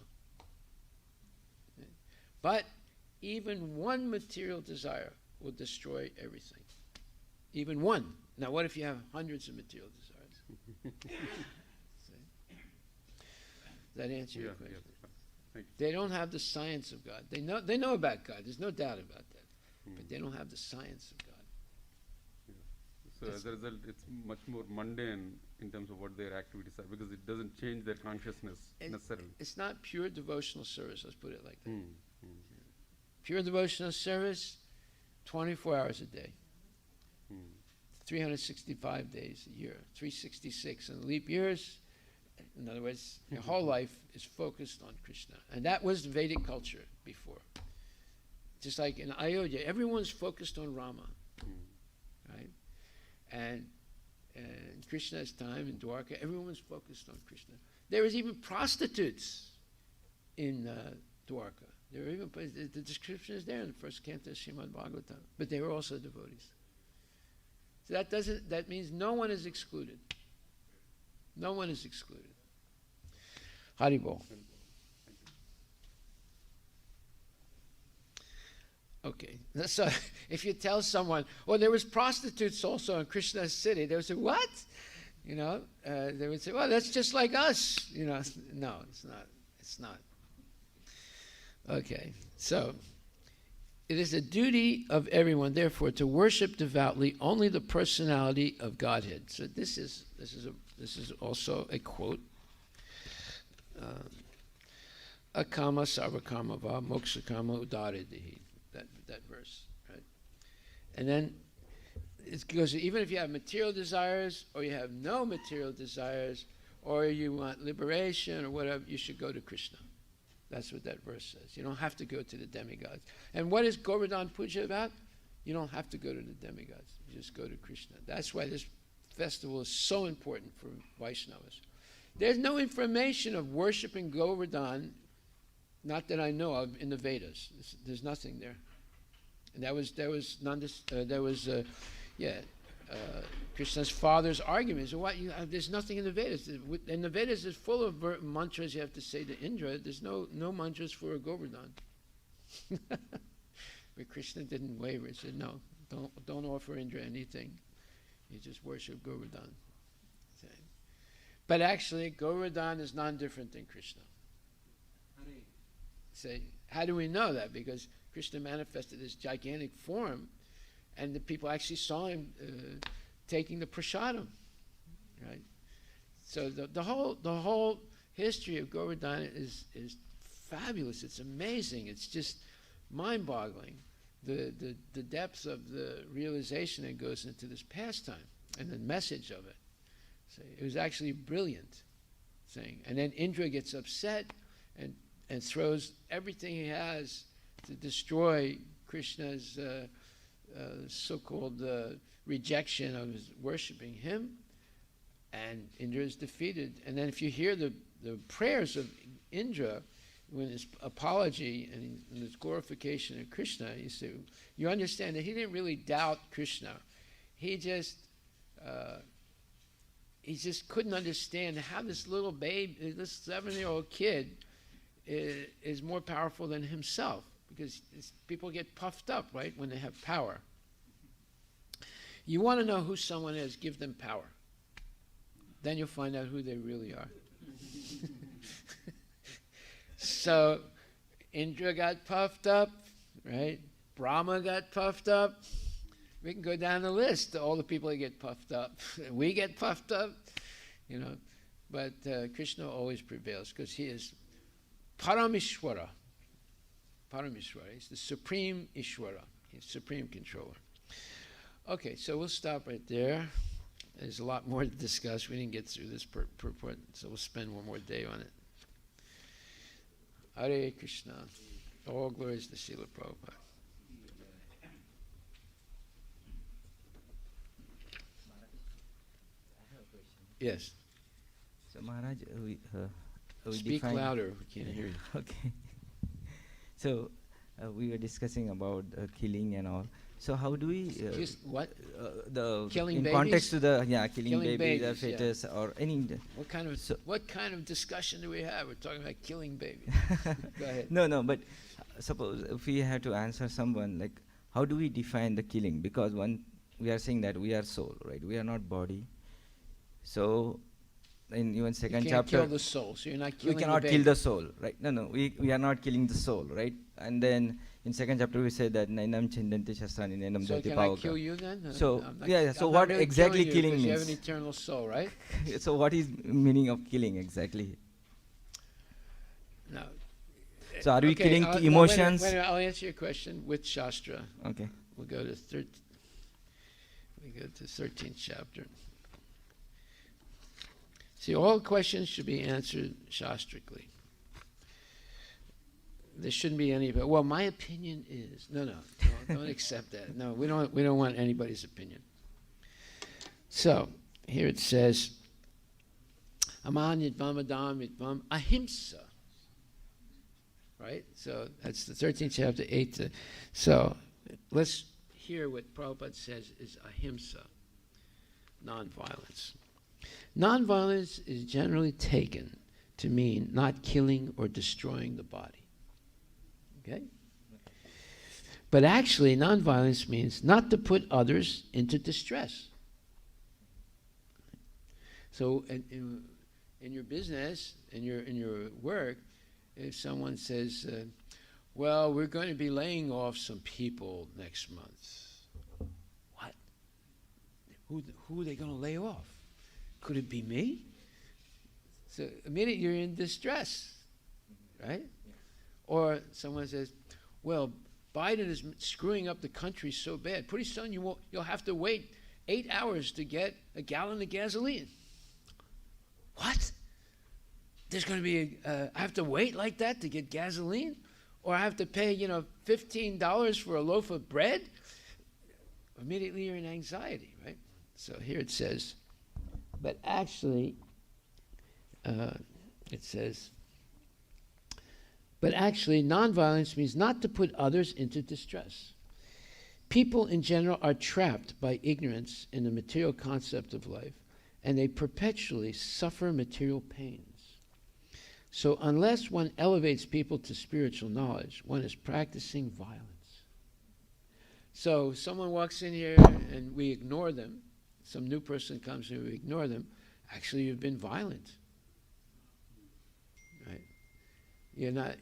S2: Okay? But even one material desire will destroy everything. Even one. Now, what if you have hundreds of material desires? Does that answer your question?
S5: Thank you.
S2: They don't have the science of God. They know about God. There's no doubt about that. But they don't have the science of God.
S5: So as a result, it's much more mundane in terms of what their activities are, because it doesn't change their consciousness necessarily.
S2: It's not pure devotional service, let's put it like that.
S5: Mm.
S2: Pure devotional service, 24 hours a day, 365 days a year, 366 in leap years. In other words, your whole life is focused on Krishna. And that was the Vedic culture before. Just like in Ayodhya, everyone's focused on Rama, right? And in Krishna's time in Dwarka, everyone was focused on Krishna. There was even prostitutes in Dwarka. There were even the description is there in the first canto of Srimad Bhagavatam. But they were also devotees. So that means no one is excluded. No one is excluded. Haribol. Okay, so if you tell someone, well, there was prostitutes also in Krishna's city, they would say, what? You know, they would say, well, that's just like us. You know, no, it's not. It's not. Okay, so it is a duty of everyone, therefore, to worship devoutly only the personality of Godhead. So this is also a quote. Akama sarvakama va moksha kama udaridihi. That verse, right? And then it goes, even if you have material desires or you have no material desires or you want liberation or whatever, you should go to Krishna. That's what that verse says. You don't have to go to the demigods. And what is Govardhan Puja about? You don't have to go to the demigods. You just go to Krishna. That's why this festival is so important for Vaishnavas. There's no information of worshiping Govardhan, not that I know of, in the Vedas. There's nothing there. And that was Krishna's father's argument. So what? There's nothing in the Vedas. And the Vedas is full of mantras you have to say to Indra. There's no mantras for a Govardhan. But Krishna didn't waver. He said, no, don't offer Indra anything. You just worship Govardhan. But actually, Govardhan is non-different than Krishna. Say, how do we know that? Because Krishna manifested this gigantic form, and the people actually saw him taking the prasadam, right? So the whole history of Govardhan is fabulous. It's amazing. It's just mind-boggling. The depth of the realization that goes into this pastime and the message of it. So it was actually brilliant. And then Indra gets upset and throws everything he has to destroy Krishna's so-called rejection of his worshiping him, and Indra is defeated. And then if you hear the prayers of Indra, when his apology and his glorification of Krishna, you understand that he didn't really doubt Krishna. He just couldn't understand how this little baby, this 7-year-old kid, is more powerful than himself, because people get puffed up, right, when they have power. You want to know who someone is, give them power. Then you'll find out who they really are. So Indra got puffed up, right? Brahma got puffed up. We can go down the list, all the people that get puffed up. We get puffed up, you know. But Krishna always prevails, because he is Paramishwara. Paramishwara. He's the supreme Ishwara. He's supreme controller. Okay, so we'll stop right there. There's a lot more to discuss. We didn't get through this purport, so we'll spend one more day on it. Hare Krishna. All glories to Srila Prabhupada. Yes.
S6: So Maharaj, we
S2: Speak
S6: define
S2: louder. We can't hear you.
S6: Okay. So we were discussing about killing and all. So how do we
S2: What?
S6: the
S2: Killing
S6: in
S2: babies?
S6: context to the killing
S2: Killing
S6: babies,
S2: babies,
S6: or fetus or any
S2: What kind of discussion do we have? We're talking about killing babies. Go ahead.
S6: No, but suppose if we have to answer someone, like, how do we define the killing? Because we are saying that we are soul, right? We are not body. So in even
S2: You
S6: second
S2: can't
S6: chapter.
S2: kill the soul, so you're not killing
S6: We cannot
S2: the
S6: kill
S2: baby.
S6: the soul, right? No, we are not killing the soul, right? And then in second chapter we say that nainam chindanti shastrani nainam
S2: So
S6: dhanti
S2: can I
S6: pavaka.
S2: kill you then?
S6: So,
S2: I'm not-
S6: yeah, so
S2: I'm
S6: what
S2: not really
S6: exactly
S2: killing
S6: killing
S2: you 'cause you have an
S6: means?
S2: eternal soul, right?
S6: So what is meaning of killing exactly?
S2: No.
S6: So are we
S2: Okay,
S6: killing
S2: no, wait a minute,
S6: emotions?
S2: wait a minute, I'll answer your question with Shastra.
S6: Okay.
S2: We'll go to 13th chapter. See, all questions should be answered shastrically. There shouldn't be any. Well, my opinion is no. Don't accept that. No, we don't want anybody's opinion. So here it says, Aman yidvam adam yidvam ahimsa. Right. So that's the 13th chapter 8. So let's hear what Prabhupada says is ahimsa, nonviolence. Nonviolence is generally taken to mean not killing or destroying the body. Okay? But actually, nonviolence means not to put others into distress. So in your business, in your work, if someone says, well, we're going to be laying off some people next month. What? Who are they going to lay off? Could it be me? So immediately you're in distress, right? Or someone says, well, Biden is screwing up the country so bad. Pretty soon you'll have to wait 8 hours to get a gallon of gasoline. What? There's going to be I have to wait like that to get gasoline? Or I have to pay, $15 for a loaf of bread? Immediately you're in anxiety, right? So here it says, but actually, nonviolence means not to put others into distress. People in general are trapped by ignorance in the material concept of life, and they perpetually suffer material pains. So unless one elevates people to spiritual knowledge, one is practicing violence. So someone walks in here and we ignore them. Some new person comes and we ignore them. Actually, you've been violent. Right? You're not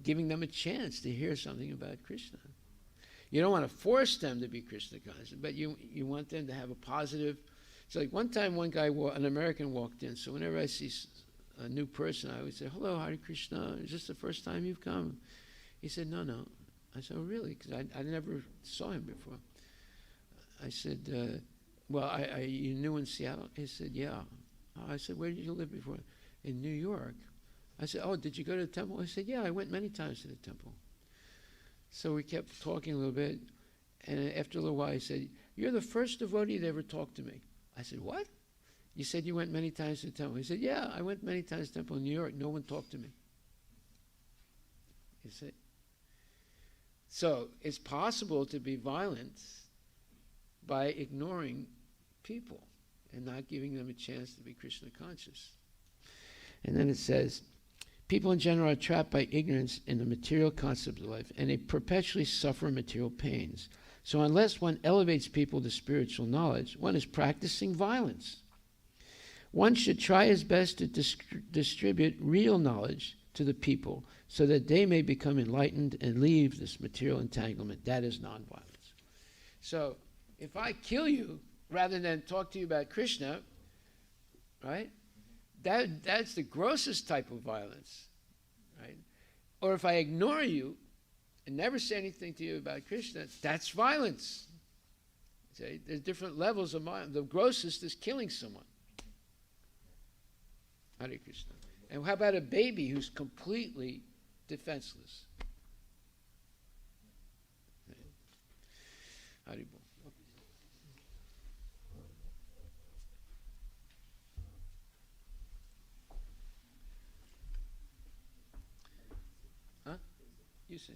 S2: giving them a chance to hear something about Krishna. You don't want to force them to be Krishna conscious, but you want them to have a positive. It's like one time one guy, an American, walked in. So whenever I see a new person, I always say, hello, Hare Krishna. Is this the first time you've come? He said, no. I said, oh, really? Because I never saw him before. I said, well, you knew in Seattle? He said, yeah. I said, where did you live before? In New York. I said, oh, did you go to the temple? He said, yeah, I went many times to the temple. So we kept talking a little bit, and after a little while he said, you're the first devotee that ever talked to me. I said, what? You said you went many times to the temple. He said, yeah, I went many times to the temple in New York. No one talked to me. You see? So it's possible to be violent by ignoring people and not giving them a chance to be Krishna conscious. And then it says, people in general are trapped by ignorance in the material concept of life, and they perpetually suffer material pains. So unless one elevates people to spiritual knowledge, one is practicing violence. One should try his best to distribute real knowledge to the people so that they may become enlightened and leave this material entanglement. That is nonviolence. So if I kill you rather than talk to you about Krishna, right? That's the grossest type of violence, right? Or if I ignore you and never say anything to you about Krishna, that's violence. See, there's different levels of violence. The grossest is killing someone. Hare Krishna. And how about a baby who's completely defenseless? Hare Bol. Huh? You say.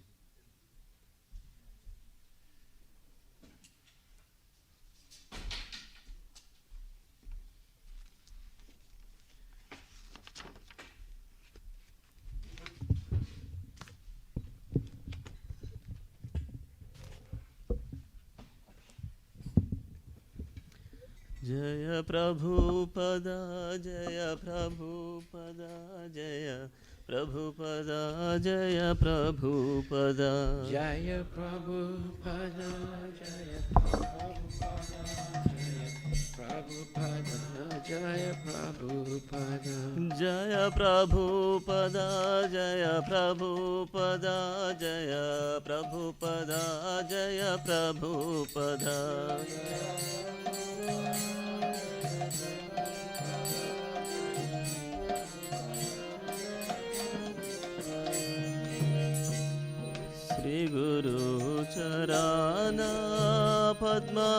S4: जय प्रभुपदा जय प्रभुपदा जय प्रभुपदा जय Prabhupada
S2: Jaya Prabhupada, Jaya Prabhupada, Jaya Prabhupada.
S4: जय प्रभुपदा जय प्रभुपदा जय प्रभुपदा जय प्रभुपदा श्री गुरु चरणा पद्मा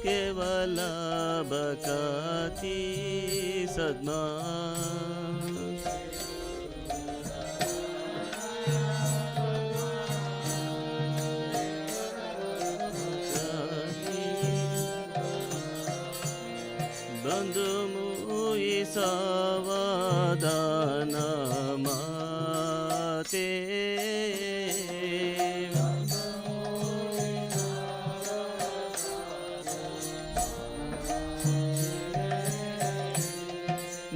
S4: केवल बकती सद्मा बंधु मुई सावधान माते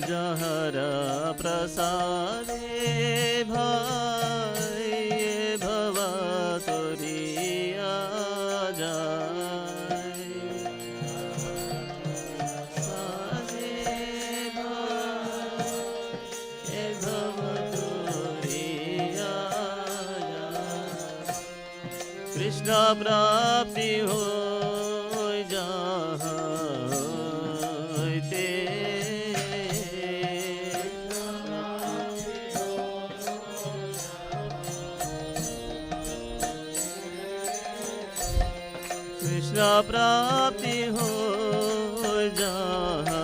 S4: जहरा प्रसादे भाई भवा तोरिया जाय सादे भाई भवा तोरिया जाय कृष्ण प्राप्ति हो कृष्ण प्राप्ति हो जाते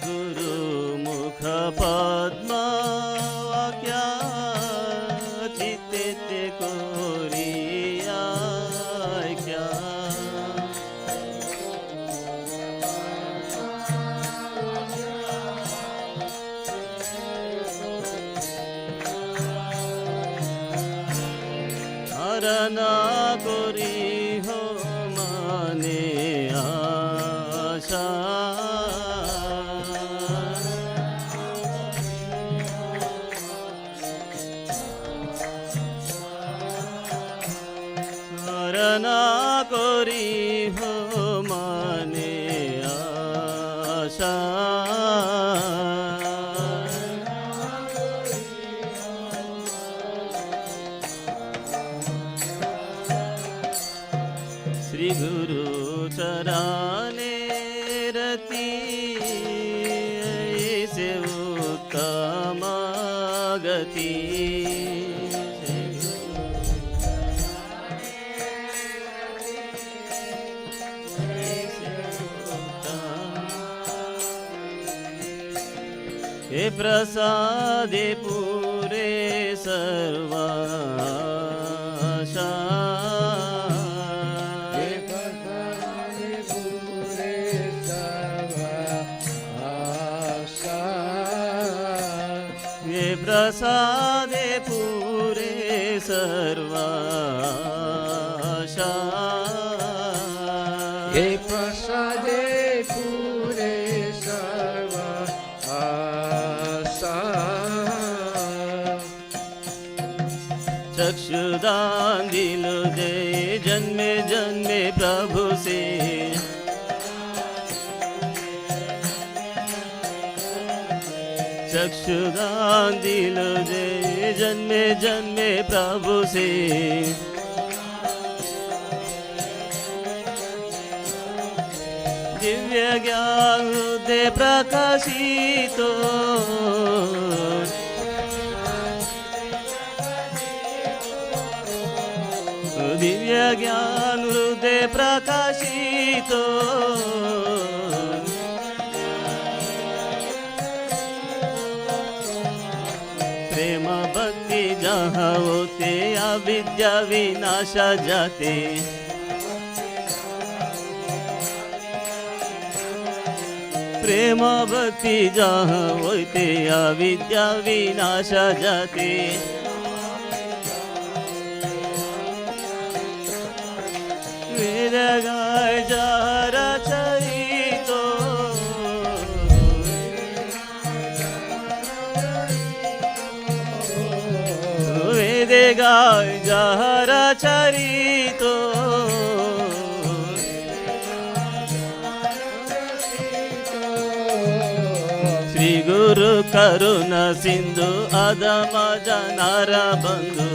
S4: गुरु मुख पद्मा वाक्या चित्ते कोरिया क्या ना कोरी हो माने आशा ना कोरी हो माने आशा श्री गुरु चराने रति से उत्तम गति हे प्रसादे पूरे सर्वाशा प्रसादे पूरे सर्वाशा
S2: हे प्रसादे पूरे सर्वाशा
S4: चक्षुदान दिल दे जन्मे जन्मे प्रभु से चक्षुदान दिल दे जन्मे जन्मे प्रभु से दिव्य ज्ञान दे प्रकाशित दिव्य ज्ञान हृदय प्रकाशित प्रेम भक्ति जहाँ होते अविद्या विनाशा जाते प्रेम भक्ति जहाँ होते अविद्या विनाश जाते वेद गाय जहर चरितो वेद गाय जहर चरितो श्री गुरु करुणा सिंधु अधम जनार बंधु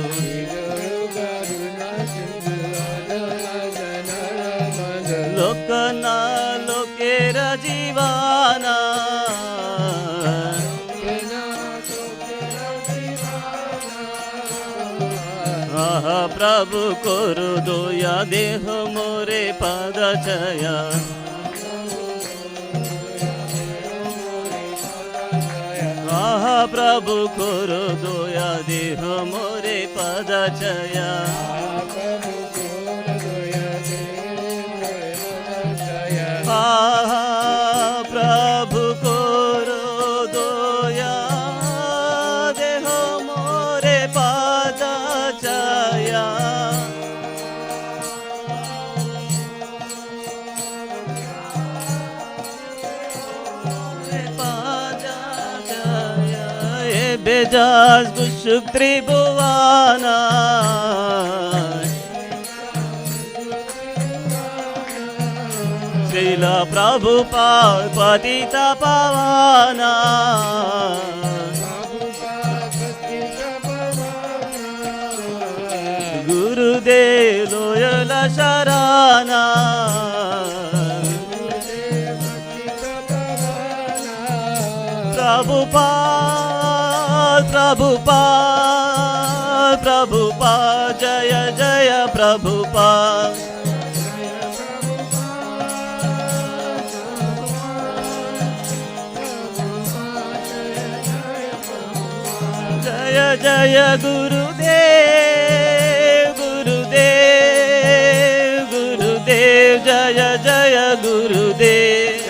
S4: लोकना लोकेर जीवाना आहा प्रभु कोरु दोया देह मोरे पदचया आहा प्रभु कोरु दोया देह मोरे पदचया आहा प्रभु कोरो दोया देह मोरे पदचया बेजाज दुष्क त्रिभुवाना श्रीला प्रभुपाद पतित पावना गुरुदेव लोयल शरणा प्रभुपाद प्रभुपाद प्रभुपाद जय जय प्रभुपाद जय जय गुरुदेव गुरुदेव गुरुदेव जय जय गुरुदेव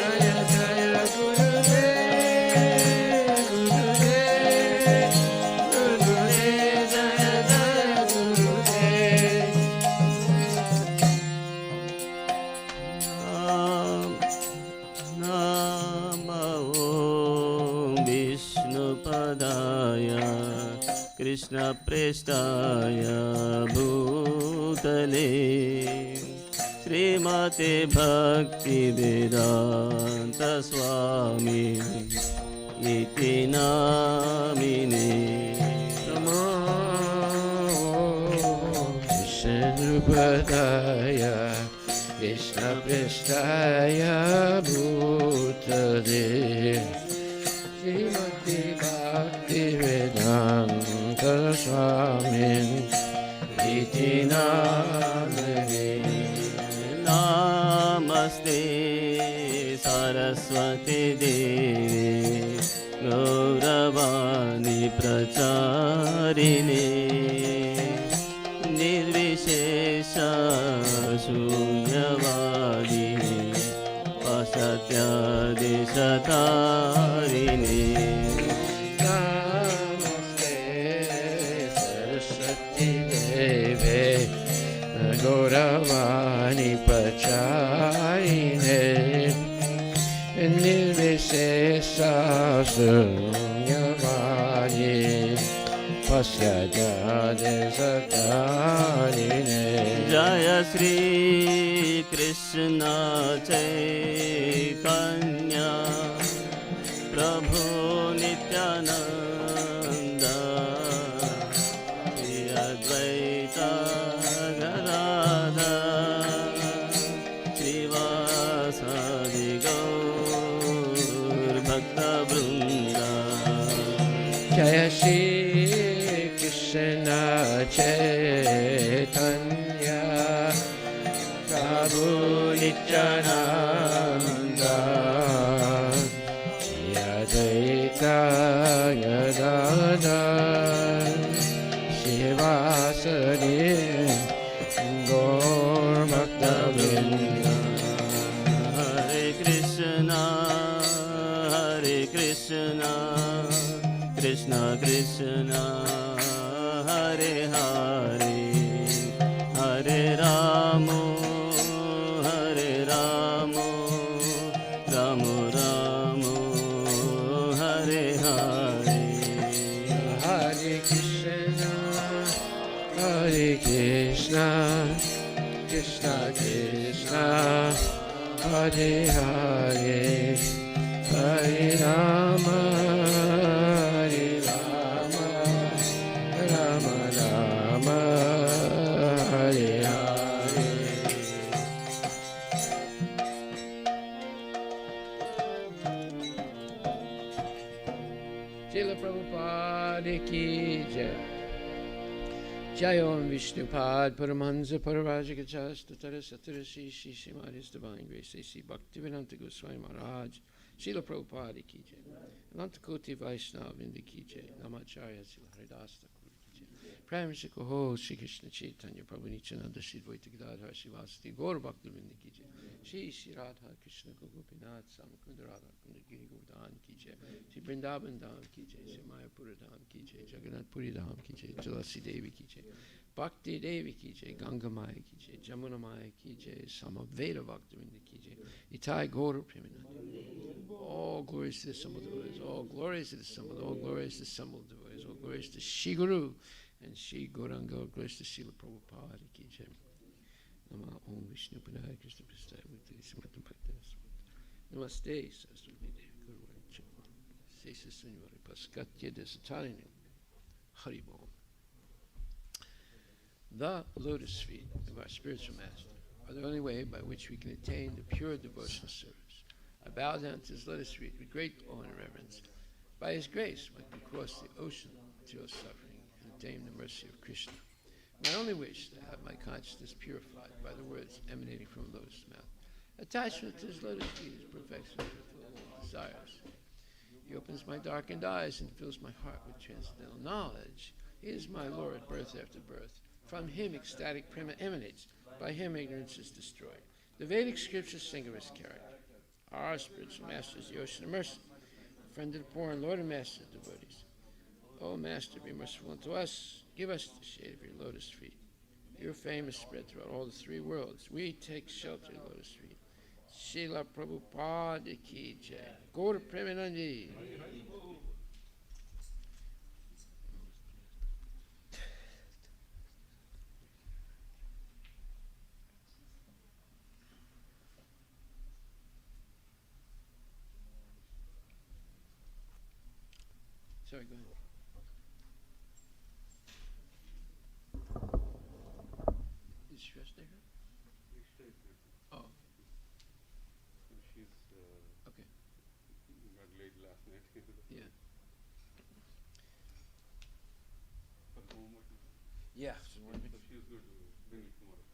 S4: कृष्ण प्रेष्ठाय भूतले श्रीमते भक्ति वेदांत स्वामी इति नामिने
S2: नमो विष्णुपदाय कृष्णप्रेष्ठाय भूतले श्रीमते भक्ति वेदांत स्वामी इति नामिने
S4: नमस्ते सरस्वती देवी गौरवाणी प्रचारिणे निर्विशेष शून्यवादी असत्यादिशतारिणे
S2: गौरवाणी प्रचारिणे निर्विशेष शून्यवादी पश्चादिशतारिणे
S4: जय श्री कृष्ण चैतन्य प्रभु नित्यानंद श्री अद्वैत
S2: जय श्री कृष्ण चैतन्य प्रभु नित्यानंद श्री अद्वैत गदाधर श्रीवासदि गौर भक्तवृंद
S4: हरे Krishna Krishna Krishna, Hare Hare, Hare Ramo, Hare Ramo, Ramo Ramo, Hare Hare.
S2: Hare Krishna, Hare Krishna, Krishna Krishna, Hare Hare, Hare Rama, Hare Rama, Rama Rama, Hare Hare. Srila Prabhupada ki jai. Jai Om Vishnupad Paramahansa Paravajakachasta Tarasatara Shri Srimad His Divine Grace A.C. Bhaktivedanta Goswami Maharaj Srila Prabhupada ki jai. Anantakoti Vaishnava Vrinda ki jai. Namacharya Srila Haridas Thakur ki jai. Prime Ho Shri Krishna Chaitanya Prabhu Nityananda Shri Dvaita Gadadhar Shivasati Gaur Bhakta Vrinda ki jai. Shri Shri Radha Krishna Gopinath Samakunda Radha Kunda Giri Govardhan ki jai. Shri Vrindavan Dham ki jai. Shri Mayapura Dham ki jai. Jagannath Puri Dham ki jai. Tulasi Devi ki jai. Bhakti Devi ki jai. Ganga Maya ki jai. Jamuna Maya ki jai. Samaveda Bhakta Vrinda ki jai. Itai Gaura Premanandi. All glories to the assembled devotees. All glories to the assembled. All glories to the assembled devotees. All glories to Shri Guru and Shri Gauranga. All glories to Srila Prabhupada ki jai. Nama Om Vishnu Padaya Krishna Prasthaya Mukti Samatam Bhaktas. Namaste Saswami Devi Guru Chakma. Sesa Sunyvari Paskatya Desatarinu. Hari Bom. The lotus feet of our spiritual master are the only way by which we can attain the pure devotional service. I bow down to his lotus feet with great awe and reverence. By his grace, one can cross the ocean of material suffering and attain the mercy of Krishna. My only wish is to have my consciousness purified by the words emanating from a lotus mouth. Attachment to his lotus feet is perfection of all desires. He opens my darkened eyes and fills my heart with transcendental knowledge. He is my Lord, birth after birth. From him ecstatic prema emanates. By him ignorance is destroyed. The Vedic scriptures sing of his character. Our spiritual master is the ocean of mercy, friend of the poor and Lord and master of devotees. O Master, be merciful unto us. Give us the shade of your lotus feet. Your fame is spread throughout all the three worlds. We take shelter of your lotus feet. Srila Prabhupada ki jai. Gaura Premanandi. Sorry, go ahead. Is Shresh there? Oh,
S5: She's
S2: okay.
S5: got laid last night.
S2: Yeah.
S5: But homework.
S2: Yeah.
S5: So she was going to bring it tomorrow.